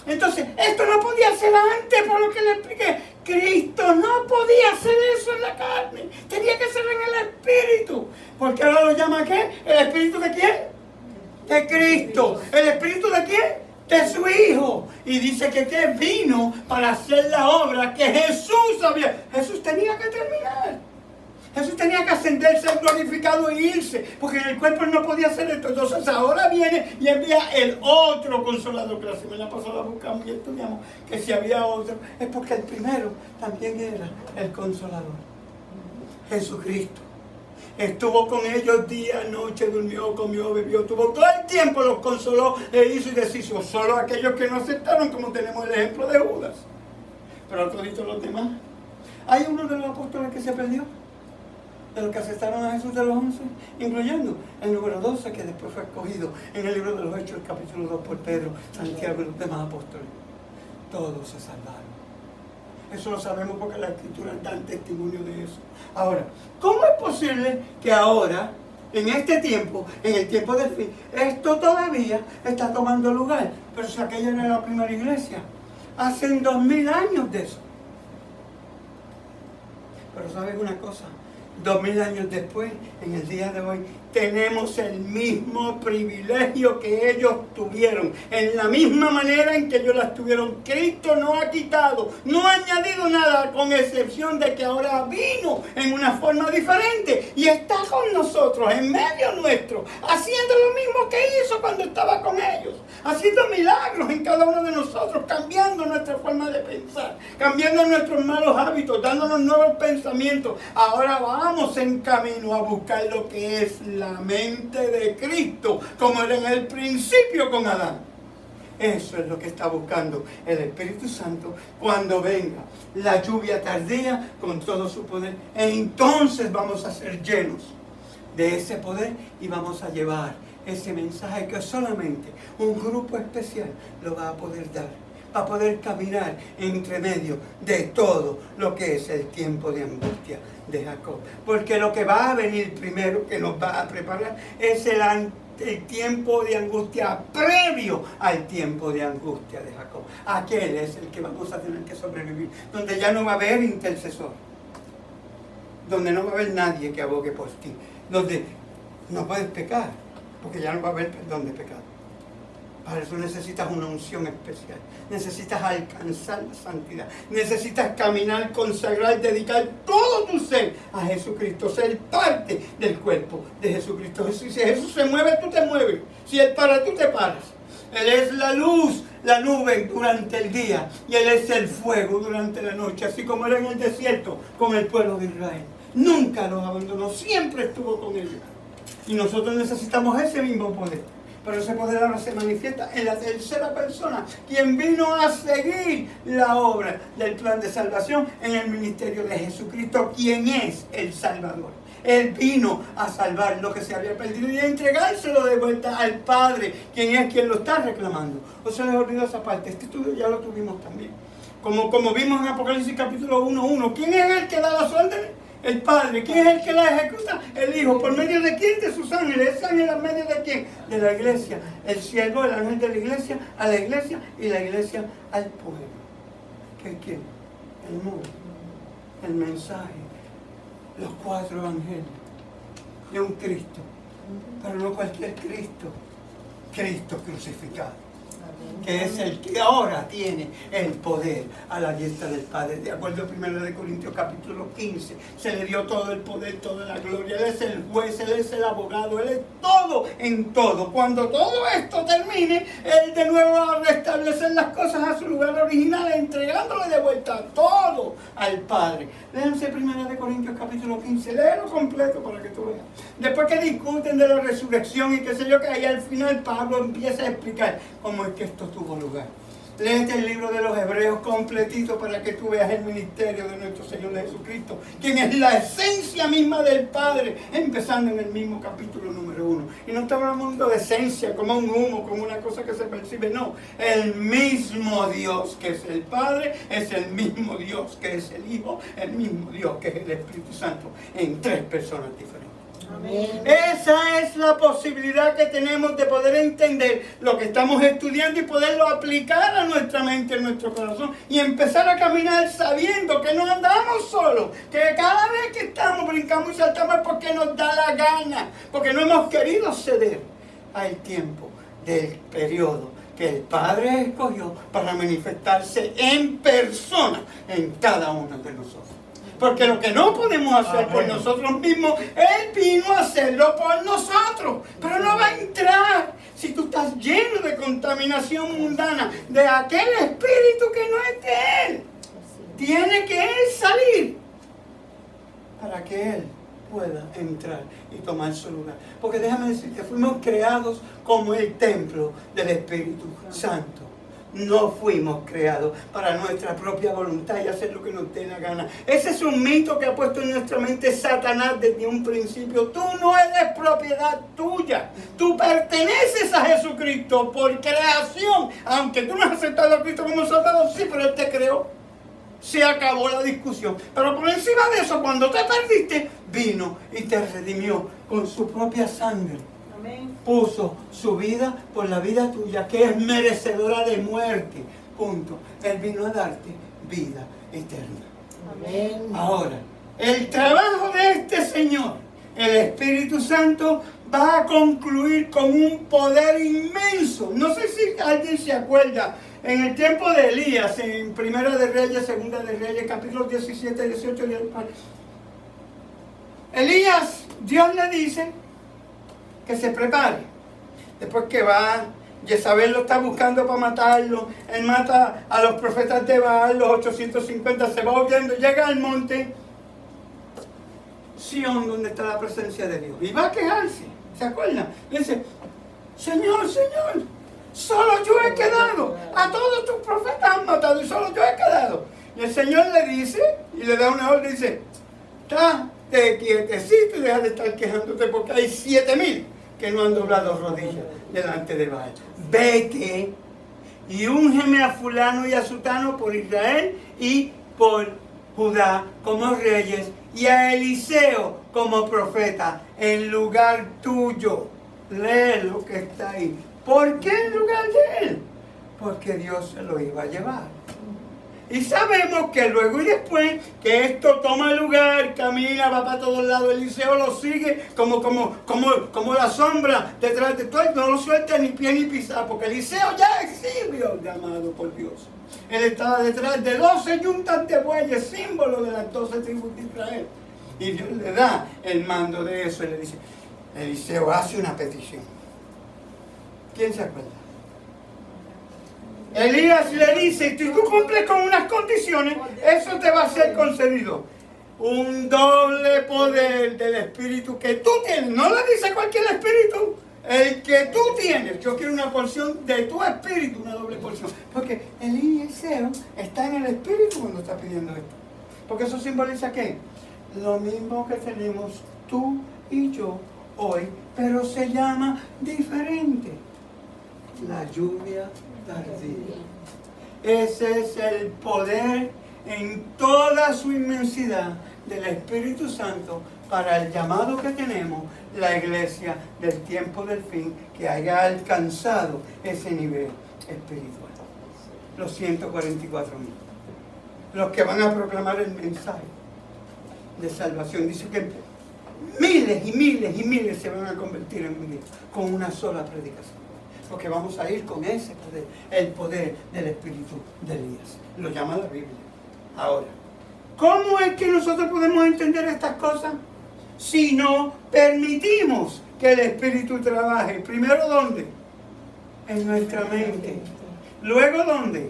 Entonces, esto no podía ser antes, por lo que le expliqué. Cristo no podía hacer eso en la carne. Tenía que ser en el Espíritu. Porque ahora lo llama ¿qué? ¿El Espíritu de quién? De Cristo. ¿El Espíritu de quién? De su Hijo. Y dice que vino para hacer la obra que Jesús había. Jesús tenía que terminar. Jesús tenía que ascender, ser glorificado e irse, porque en el cuerpo no podía hacer esto. Entonces ahora viene y envía el otro Consolador, que la semana pasada buscamos y estudiamos que si había otro, es porque el primero también era el Consolador, Jesucristo. Estuvo con ellos día, noche, durmió, comió, bebió, tuvo todo el tiempo, los consoló, e hizo y deshizo. Solo aquellos que no aceptaron, como tenemos el ejemplo de Judas. Pero todos los demás. Hay uno de los apóstoles que se perdió, de los que aceptaron a Jesús, de los 11, incluyendo el número 12, que después fue escogido en el libro de los Hechos, el capítulo 2, por Pedro, Santiago y los demás apóstoles. Todos se salvaron. Eso lo sabemos porque las Escrituras dan testimonio de eso. Ahora, ¿cómo es posible que ahora, en este tiempo, en el tiempo del fin, esto todavía está tomando lugar? Pero si aquella era la primera iglesia, hace 2000 años de eso. Pero ¿sabes una cosa? 2000 años después, en el día de hoy, tenemos el mismo privilegio que ellos tuvieron, en la misma manera en que ellos las tuvieron. Cristo no ha quitado, no ha añadido nada, con excepción de que ahora vino en una forma diferente y está con nosotros, en medio nuestro, haciendo lo mismo que hizo cuando estaba con ellos, haciendo milagros en cada uno de nosotros, cambiando nuestra forma de pensar, cambiando nuestros malos hábitos, dándonos nuevos pensamientos. Ahora vamos en camino a buscar lo que es la mente de Cristo, como era en el principio con Adán. Eso es lo que está buscando el Espíritu Santo cuando venga la lluvia tardía con todo su poder. Entonces vamos a ser llenos de ese poder y vamos a llevar ese mensaje que solamente un grupo especial lo va a poder dar, para poder caminar entre medio de todo lo que es el tiempo de angustia de Jacob. Porque lo que va a venir primero, que nos va a preparar, es el tiempo de angustia previo al tiempo de angustia de Jacob. Aquel es el que vamos a tener que sobrevivir, donde ya no va a haber intercesor, donde no va a haber nadie que abogue por ti, donde no puedes pecar, porque ya no va a haber perdón de pecado. Para eso necesitas una unción especial, necesitas alcanzar la santidad, necesitas caminar, consagrar, dedicar todo tu ser a Jesucristo, ser parte del cuerpo de Jesucristo. Si Jesús se mueve, tú te mueves. Si Él para, tú te paras. Él es la luz, la nube durante el día, y Él es el fuego durante la noche, así como era en el desierto con el pueblo de Israel. Nunca los abandonó, siempre estuvo con ellos. Y nosotros necesitamos ese mismo poder. Pero ese poder ahora se manifiesta en la tercera persona, quien vino a seguir la obra del plan de salvación en el ministerio de Jesucristo, quien es el Salvador. Él vino a salvar lo que se había perdido y a entregárselo de vuelta al Padre, quien es quien lo está reclamando. O se les olvidó esa parte. Este estudio ya lo tuvimos también. Como vimos en Apocalipsis capítulo 1:1. ¿Quién es el que da las órdenes? El Padre. ¿Quién es el que la ejecuta? El Hijo. ¿Por medio de quién? De sus ángeles. ¿Ese ángel en medio de quién? De la iglesia. El siervo, el ángel de la iglesia, a la iglesia, y la iglesia al pueblo. ¿Qué quién? El mundo, el mensaje, los 4 evangelios de un Cristo, pero no cualquier Cristo, Cristo crucificado, que es el que ahora tiene el poder a la diestra del Padre. De acuerdo a 1 Corintios capítulo 15, se le dio todo el poder, toda la gloria. Él es el juez, Él es el abogado, Él es todo en todo. Cuando todo esto termine, Él de nuevo va a restablecer las cosas a su lugar original, entregándole de vuelta todo al Padre. Léanse 1 Corintios capítulo 15, léelo completo para que tú veas. Después que discuten de la resurrección y qué sé yo, que ahí al final Pablo empieza a explicar cómo es que esto tuvo lugar. Léete el libro de los Hebreos completito para que tú veas el ministerio de nuestro Señor Jesucristo, quien es la esencia misma del Padre, empezando en el mismo capítulo número 1. Y no estamos hablando de esencia como un humo, como una cosa que se percibe, no. El mismo Dios que es el Padre es el mismo Dios que es el Hijo, el mismo Dios que es el Espíritu Santo, en 3 personas diferentes. Amén. Esa es la posibilidad que tenemos de poder entender lo que estamos estudiando y poderlo aplicar a nuestra mente, a nuestro corazón y empezar a caminar sabiendo que no andamos solos, que cada vez que estamos, brincamos y saltamos es porque nos da la gana, porque no hemos querido ceder al tiempo del periodo que el Padre escogió para manifestarse en persona en cada uno de nosotros. Porque lo que no podemos hacer por nosotros mismos, Él vino a hacerlo por nosotros. Pero no va a entrar si tú estás lleno de contaminación mundana, de aquel espíritu que no es de Él. Tiene que Él salir para que Él pueda entrar y tomar su lugar. Porque déjame decirte, fuimos creados como el templo del Espíritu Santo. No fuimos creados para nuestra propia voluntad y hacer lo que nos dé la gana. Ese es un mito que ha puesto en nuestra mente Satanás desde un principio. Tú no eres propiedad tuya. Tú perteneces a Jesucristo por creación. Aunque tú no has aceptado a Cristo como Salvador, sí, pero Él te creó. Se acabó la discusión. Pero por encima de eso, cuando te perdiste, vino y te redimió con su propia sangre. Puso su vida por la vida tuya, que es merecedora de muerte. Punto. Él vino a darte vida eterna. Amén. Ahora, el trabajo de este Señor, el Espíritu Santo, va a concluir con un poder inmenso. No sé si alguien se acuerda, en el tiempo de Elías, en 1 de Reyes, 2 de Reyes, capítulos 17, 18 y 19. Elías, Dios le dice que se prepare. Después que va, Jezabel lo está buscando para matarlo. Él mata a los profetas de Baal, los 850, se va huyendo, llega al monte Sión, donde está la presencia de Dios. Y va a quejarse, ¿se acuerdan? Le dice, Señor, Señor, solo yo he quedado. A todos tus profetas han matado y solo yo he quedado. Y el Señor le dice, y le da una orden, dice, estate quietecito y deja de estar quejándote porque hay 7,000 que no han doblado rodillas delante de Baal. Vete y úngeme a fulano y a sutano por Israel y por Judá como reyes y a Eliseo como profeta en lugar tuyo. Lee lo que está ahí. ¿Por qué en lugar de él? Porque Dios se lo iba a llevar. Y sabemos que luego y después que esto toma lugar, camina, va para todos lados, Eliseo lo sigue como la sombra detrás de todo, no lo suelta ni pie ni pisar, porque Eliseo ya exhibió llamado por Dios. Él estaba detrás de 12 yuntas de bueyes, símbolo de las 12 tribus de Israel. Y Dios le da el mando de eso y le dice, Eliseo hace una petición. ¿Quién se acuerda? Elías le dice, si tú cumples con unas condiciones, eso te va a ser concedido. Un doble poder del espíritu que tú tienes. No le dice cualquier espíritu, el que tú tienes. Yo quiero una porción de tu espíritu, una doble porción. Porque Eliseo está en el espíritu cuando está pidiendo esto. Porque eso simboliza ¿qué? Lo mismo que tenemos tú y yo hoy, pero se llama diferente. La lluvia tardía. Ese es el poder en toda su inmensidad del Espíritu Santo para el llamado que tenemos la iglesia del tiempo del fin que haya alcanzado ese nivel espiritual. Los 144,000. los que van a proclamar el mensaje de salvación. Dice que miles y miles y miles se van a convertir en un día con una sola predicación. Porque vamos a ir con ese poder, el poder del Espíritu de Elías. Lo llama la Biblia. Ahora, ¿cómo es que nosotros podemos entender estas cosas? Si no permitimos que el Espíritu trabaje. Primero, ¿dónde? En nuestra mente. Luego, ¿dónde?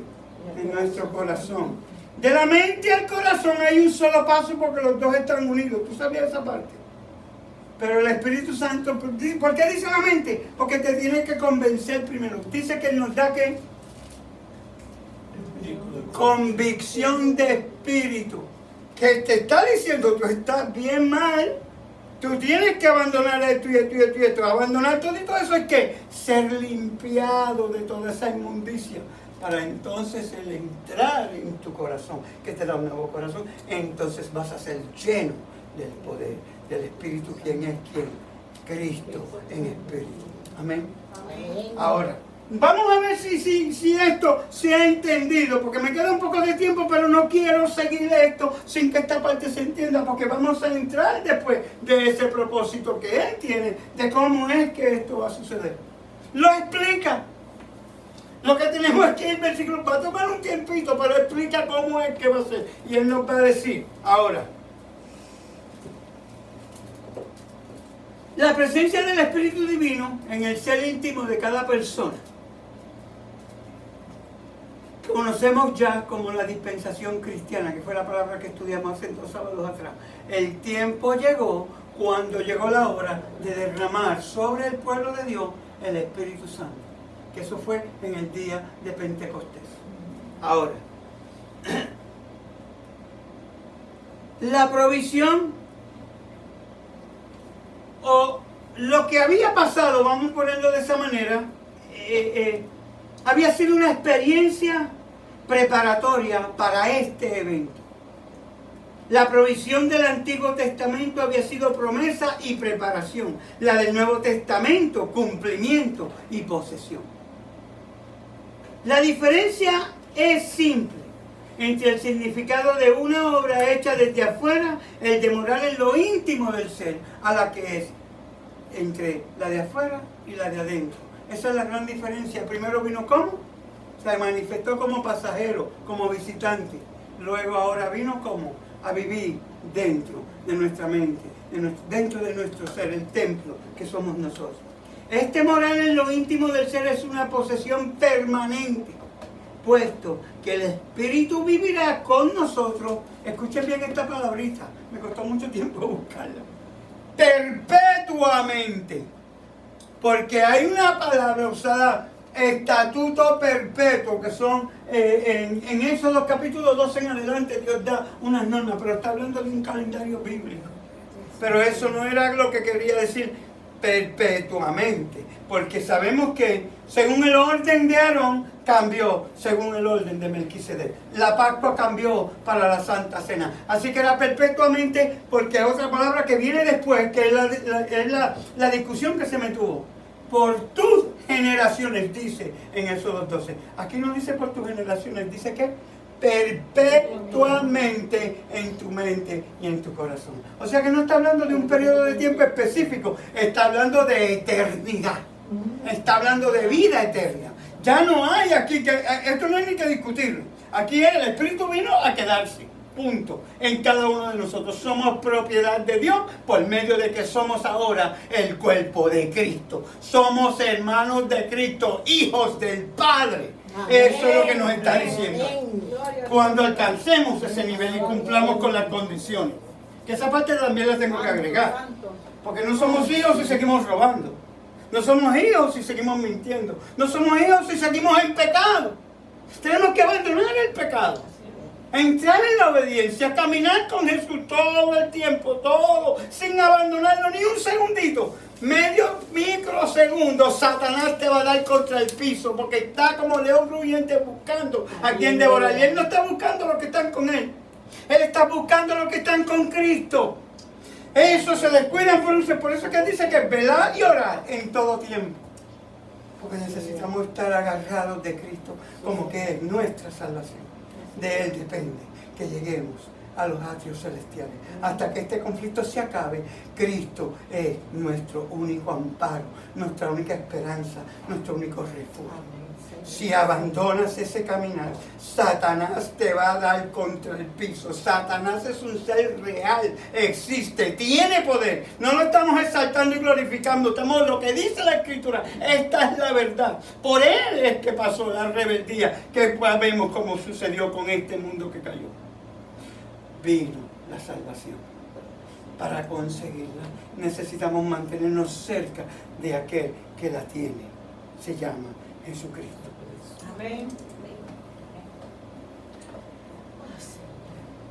En nuestro corazón. De la mente al corazón hay un solo paso porque los dos están unidos. ¿Tú sabías esa parte? Pero el Espíritu Santo, ¿por qué dice la mente? Porque te tiene que convencer primero. Dice que Él nos da ¿qué? Convicción de espíritu. Que te está diciendo, tú estás bien mal. Tú tienes que abandonar esto y esto y esto y esto. Abandonar todo y todo eso es que ser limpiado de toda esa inmundicia. Para entonces el entrar en tu corazón, que te da un nuevo corazón, entonces vas a ser lleno del poder del Espíritu. ¿Quién es quién? Cristo en Espíritu. Amén. Ahora, vamos a ver si esto se ha entendido, porque me queda un poco de tiempo, pero no quiero seguir esto sin que esta parte se entienda, porque vamos a entrar después de ese propósito que Él tiene, de cómo es que esto va a suceder. Lo explica. Lo que tenemos aquí en el versículo va a tomar un tiempito, pero explica cómo es que va a ser. Y Él nos va a decir, ahora, la presencia del Espíritu Divino en el ser íntimo de cada persona. Conocemos ya como la dispensación cristiana, que fue la palabra que estudiamos hace 2 sábados atrás. El tiempo llegó cuando llegó la hora de derramar sobre el pueblo de Dios el Espíritu Santo. Que eso fue en el día de Pentecostés. Ahora, la provisión o lo que había pasado, vamos a ponerlo de esa manera, había sido una experiencia preparatoria para este evento. La provisión del Antiguo Testamento había sido promesa y preparación. La del Nuevo Testamento, cumplimiento y posesión. La diferencia es simple entre el significado de una obra hecha desde afuera, el de morar en lo íntimo del ser, a la que es entre la de afuera y la de adentro. Esa es la gran diferencia. Primero vino ¿cómo? Se manifestó como pasajero, como visitante. Luego ahora vino ¿cómo? A vivir dentro de nuestra mente, dentro de nuestro ser, el templo que somos nosotros. Este morar en lo íntimo del ser es una posesión permanente, puesto que el Espíritu vivirá con nosotros. Escuchen bien esta palabrita, me costó mucho tiempo buscarla. Perpetuamente, porque hay una palabra usada, estatuto perpetuo, que son en Éxodo capítulo 12 en adelante Dios da unas normas, pero está hablando de un calendario bíblico. Pero eso no era lo que quería decir perpetuamente, porque sabemos que según el orden de Aarón cambió según el orden de Melquisedec. La Pascua cambió para la Santa Cena, así que era perpetuamente, porque hay otra palabra que viene después, que es la discusión que se me tuvo. Por tus generaciones, dice en Éxodo 12. Aquí no dice por tus generaciones, dice que perpetuamente en tu mente y en tu corazón. O sea que no está hablando de un periodo de tiempo específico, está hablando de eternidad, está hablando de vida eterna. Ya no hay aquí, esto no hay ni que discutirlo. Aquí el Espíritu vino a quedarse, punto. En cada uno de nosotros somos propiedad de Dios por medio de que somos ahora el cuerpo de Cristo. Somos hermanos de Cristo, hijos del Padre. Eso es lo que nos está diciendo. Cuando alcancemos ese nivel y cumplamos con las condiciones. Que esa parte también la tengo que agregar. Porque no somos hijos si seguimos robando. No somos hijos si seguimos mintiendo. No somos hijos si seguimos en pecado. Tenemos que abandonar el pecado. Entrar en la obediencia, caminar con Jesús todo el tiempo, todo, sin abandonarlo ni un segundito. Medio microsegundo, Satanás te va a dar contra el piso, porque está como león rugiente buscando a quien devorar. Y él no está buscando a los que están con él. Él está buscando a los que están con Cristo. Eso se descuidan por eso que dice que velar y orar en todo tiempo. Porque necesitamos estar agarrados de Cristo como que es nuestra salvación. De Él depende que lleguemos a los atrios celestiales. Hasta que este conflicto se acabe, Cristo es nuestro único amparo, nuestra única esperanza, nuestro único refugio. Si abandonas ese caminar, Satanás te va a dar contra el piso. Satanás es un ser real, existe, tiene poder. No lo estamos exaltando y glorificando, estamos lo que dice la Escritura. Esta es la verdad. Por él es que pasó la rebeldía que vemos como sucedió con este mundo que cayó. Vino la salvación. Para conseguirla necesitamos mantenernos cerca de aquel que la tiene. Se llama Jesucristo. Amén.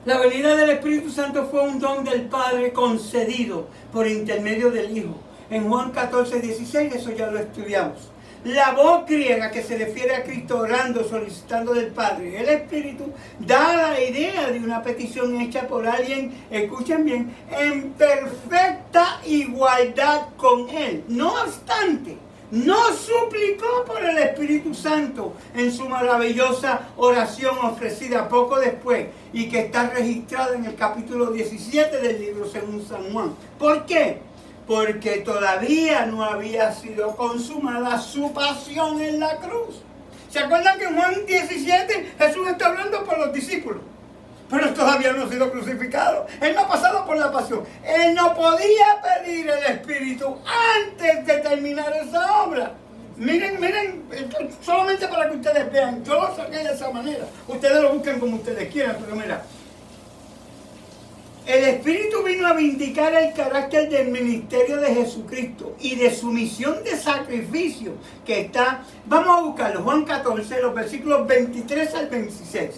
La venida del Espíritu Santo fue un don del Padre concedido por intermedio del Hijo. En Juan 14, 16, eso ya lo estudiamos. La voz griega que se refiere a Cristo orando, solicitando del Padre el Espíritu, da la idea de una petición hecha por alguien, escuchen bien, en perfecta igualdad con Él. No obstante, no suplicó por el Espíritu Santo en su maravillosa oración ofrecida poco después y que está registrada en el capítulo 17 del libro según San Juan. ¿Por qué? Porque todavía no había sido consumada su pasión en la cruz. ¿Se acuerdan que en Juan 17 Jesús está hablando por los discípulos? Pero él todavía no ha sido crucificado. Él no ha pasado por la pasión. Él no podía pedir el Espíritu antes de terminar esa obra. Miren, solamente para que ustedes vean. Yo lo saqué de esa manera. Ustedes lo buscan como ustedes quieran, pero mira. El Espíritu vino a vindicar el carácter del ministerio de Jesucristo y de su misión de sacrificio que está, vamos a buscarlo, Juan 14, los versículos 23 al 26.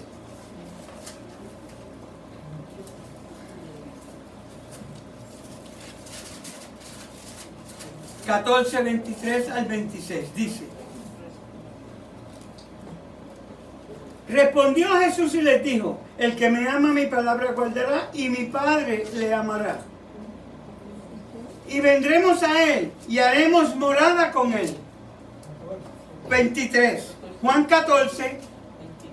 (14, 23 al 26) dice: respondió Jesús y les dijo: el que me ama mi palabra guardará y mi Padre le amará. Y vendremos a él y haremos morada con él. 23. Juan 14,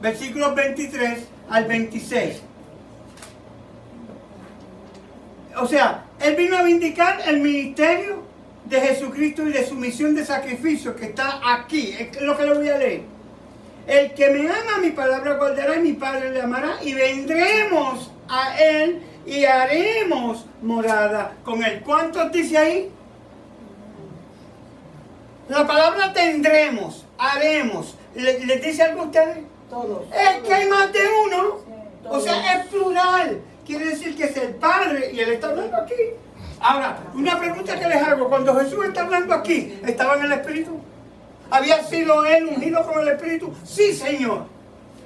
versículos 23 al 26. O sea, él vino a vindicar el ministerio de Jesucristo y de su misión de sacrificio que está aquí. Es lo que le voy a leer. El que me ama, mi palabra guardará y mi Padre le amará y vendremos a él y haremos morada con él. ¿Cuántos dice ahí? La palabra tendremos, haremos. ¿Les dice algo a ustedes? Todos. Es que hay más de uno. O sea, es plural. Quiere decir que es el Padre y él está hablando aquí. Ahora, una pregunta que les hago. Cuando Jesús está hablando aquí, ¿estaba en el Espíritu? ¿Había sido él ungido con el Espíritu? Sí, Señor.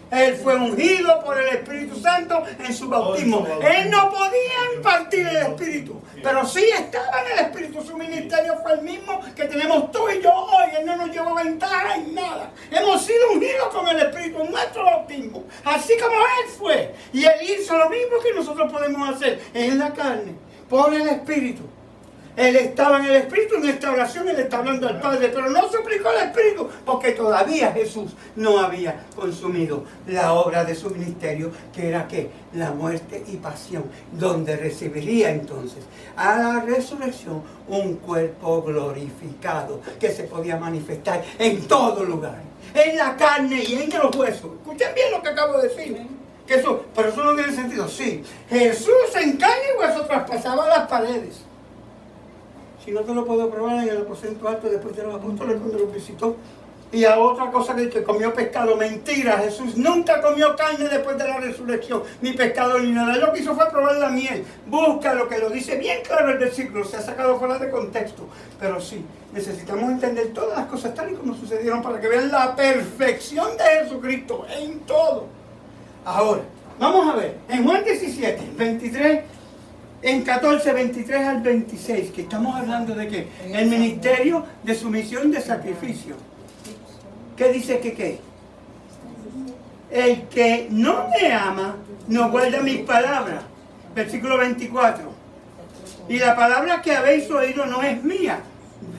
Él fue ungido por el Espíritu Santo en su bautismo. Él no podía impartir el Espíritu, pero sí estaba en el Espíritu. Su ministerio fue el mismo que tenemos tú y yo hoy. Él no nos llevó ventaja en nada. Hemos sido unidos con el Espíritu en nuestro bautismo, así como Él fue. Y Él hizo lo mismo que nosotros podemos hacer en la carne, por el Espíritu. Él estaba en el Espíritu, en esta oración Él está hablando al Padre, pero no suplicó el Espíritu porque todavía Jesús no había consumido la obra de su ministerio, que era ¿qué? La muerte y pasión, donde recibiría entonces a la resurrección un cuerpo glorificado que se podía manifestar en todo lugar, en la carne y en los huesos. Escuchen bien lo que acabo de decir. Que eso, pero eso no tiene sentido. Sí, Jesús en carne y hueso traspasaba las paredes. Si no te lo puedo probar en el aposento alto después de los apóstoles cuando los visitó. Y a otra cosa que comió pescado. Mentira, Jesús nunca comió carne después de la resurrección, ni pescado ni nada. Lo que hizo fue probar la miel. Busca lo que lo dice bien claro el versículo, se ha sacado fuera de contexto. Pero sí, necesitamos entender todas las cosas tal y como sucedieron para que vean la perfección de Jesucristo en todo. Ahora, vamos a ver, en Juan 17, 23... En 14, 23 al 26, que estamos hablando de qué? El ministerio de su misión de sacrificio. ¿Qué dice que qué? El que no me ama, no guarda mis palabras. Versículo 24. Y la palabra que habéis oído no es mía.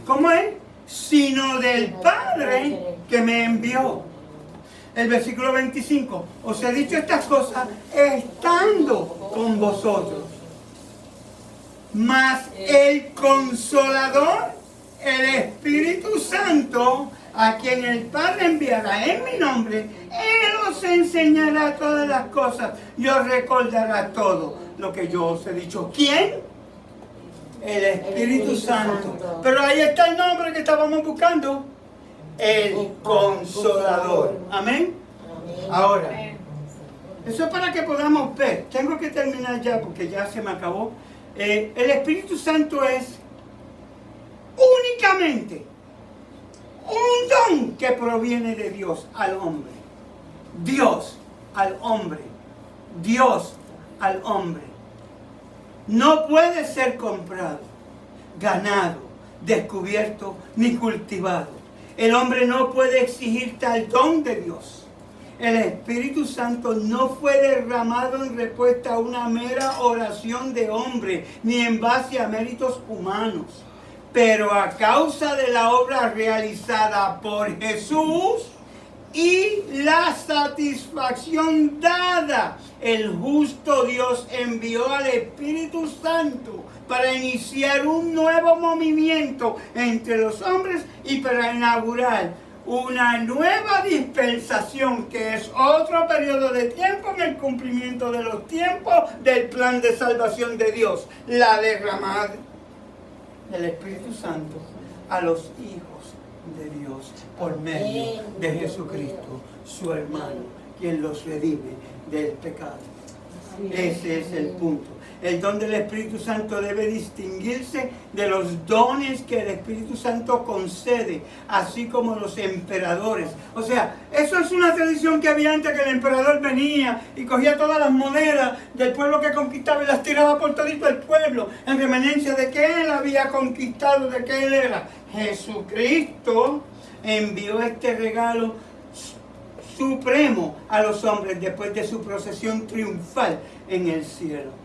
¿Cómo es? Sino del Padre que me envió. El versículo 25. Os he dicho estas cosas estando con vosotros. Mas el Consolador, el Espíritu Santo, a quien el Padre enviará en mi nombre, Él os enseñará todas las cosas y os recordará todo lo que yo os he dicho. ¿Quién? El Espíritu Santo. Pero ahí está el nombre que estábamos buscando. El Consolador. Amén. Ahora, eso es para que podamos ver. Tengo que terminar ya porque ya se me acabó. El Espíritu Santo es únicamente un don que proviene de Dios al hombre. Dios al hombre. Dios al hombre. No puede ser comprado, ganado, descubierto ni cultivado. El hombre no puede exigir tal don de Dios. El Espíritu Santo no fue derramado en respuesta a una mera oración de hombre, ni en base a méritos humanos. Pero a causa de la obra realizada por Jesús y la satisfacción dada, el justo Dios envió al Espíritu Santo para iniciar un nuevo movimiento entre los hombres y para inaugurar una nueva dispensación que es otro periodo de tiempo en el cumplimiento de los tiempos del plan de salvación de Dios, la derramada del Espíritu Santo a los hijos de Dios por medio de Jesucristo, su hermano, quien los redime del pecado. Ese es el punto. El don del Espíritu Santo debe distinguirse de los dones que el Espíritu Santo concede, así como los emperadores. O sea, eso es una tradición que había antes, que el emperador venía y cogía todas las monedas del pueblo que conquistaba y las tiraba por todito el pueblo, en reminiscencia de que él había conquistado, de que él era. Jesucristo envió este regalo supremo a los hombres después de su procesión triunfal en el cielo.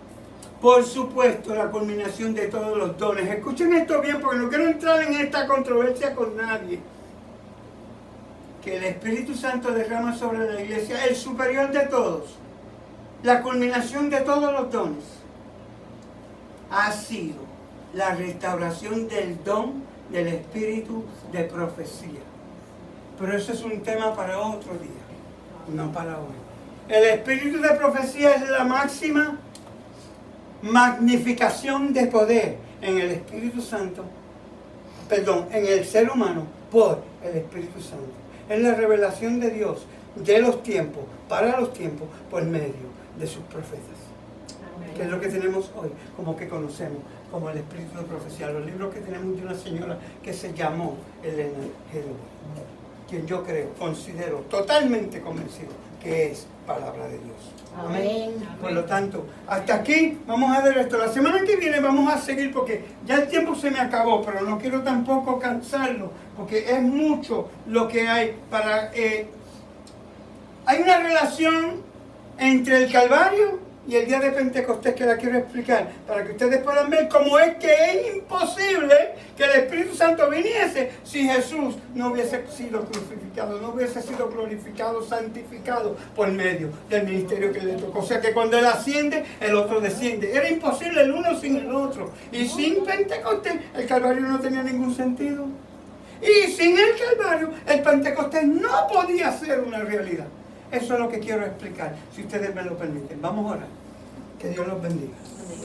Por supuesto, la culminación de todos los dones. Escuchen esto bien porque no quiero entrar en esta controversia con nadie. Que el Espíritu Santo derrama sobre la iglesia, el superior de todos, la culminación de todos los dones, ha sido la restauración del don del Espíritu de profecía. Pero eso es un tema para otro día, no para hoy. El Espíritu de profecía es la máxima magnificación de poder en el Espíritu Santo, en el ser humano por el Espíritu Santo. Es la revelación de Dios de los tiempos, para los tiempos, por medio de sus profetas. Que es lo que tenemos hoy, como que conocemos, como el Espíritu de profecía. Los libros que tenemos de una señora que se llamó Elena G. White, quien yo creo, considero, totalmente convencido que es palabra de Dios. Amén. Por lo tanto, hasta aquí vamos a ver esto. La semana que viene vamos a seguir porque ya el tiempo se me acabó, pero no quiero tampoco cansarlo porque es mucho lo que hay para... hay una relación entre el Calvario y el día de Pentecostés que la quiero explicar para que ustedes puedan ver cómo es que es imposible que el Espíritu Santo viniese si Jesús no hubiese sido crucificado, no hubiese sido glorificado, santificado por medio del ministerio que le tocó. O sea que cuando Él asciende, el otro desciende. Era imposible el uno sin el otro. Y sin Pentecostés, el Calvario no tenía ningún sentido. Y sin el Calvario, el Pentecostés no podía ser una realidad. Eso es lo que quiero explicar, si ustedes me lo permiten. Vamos a orar. Que Dios los bendiga.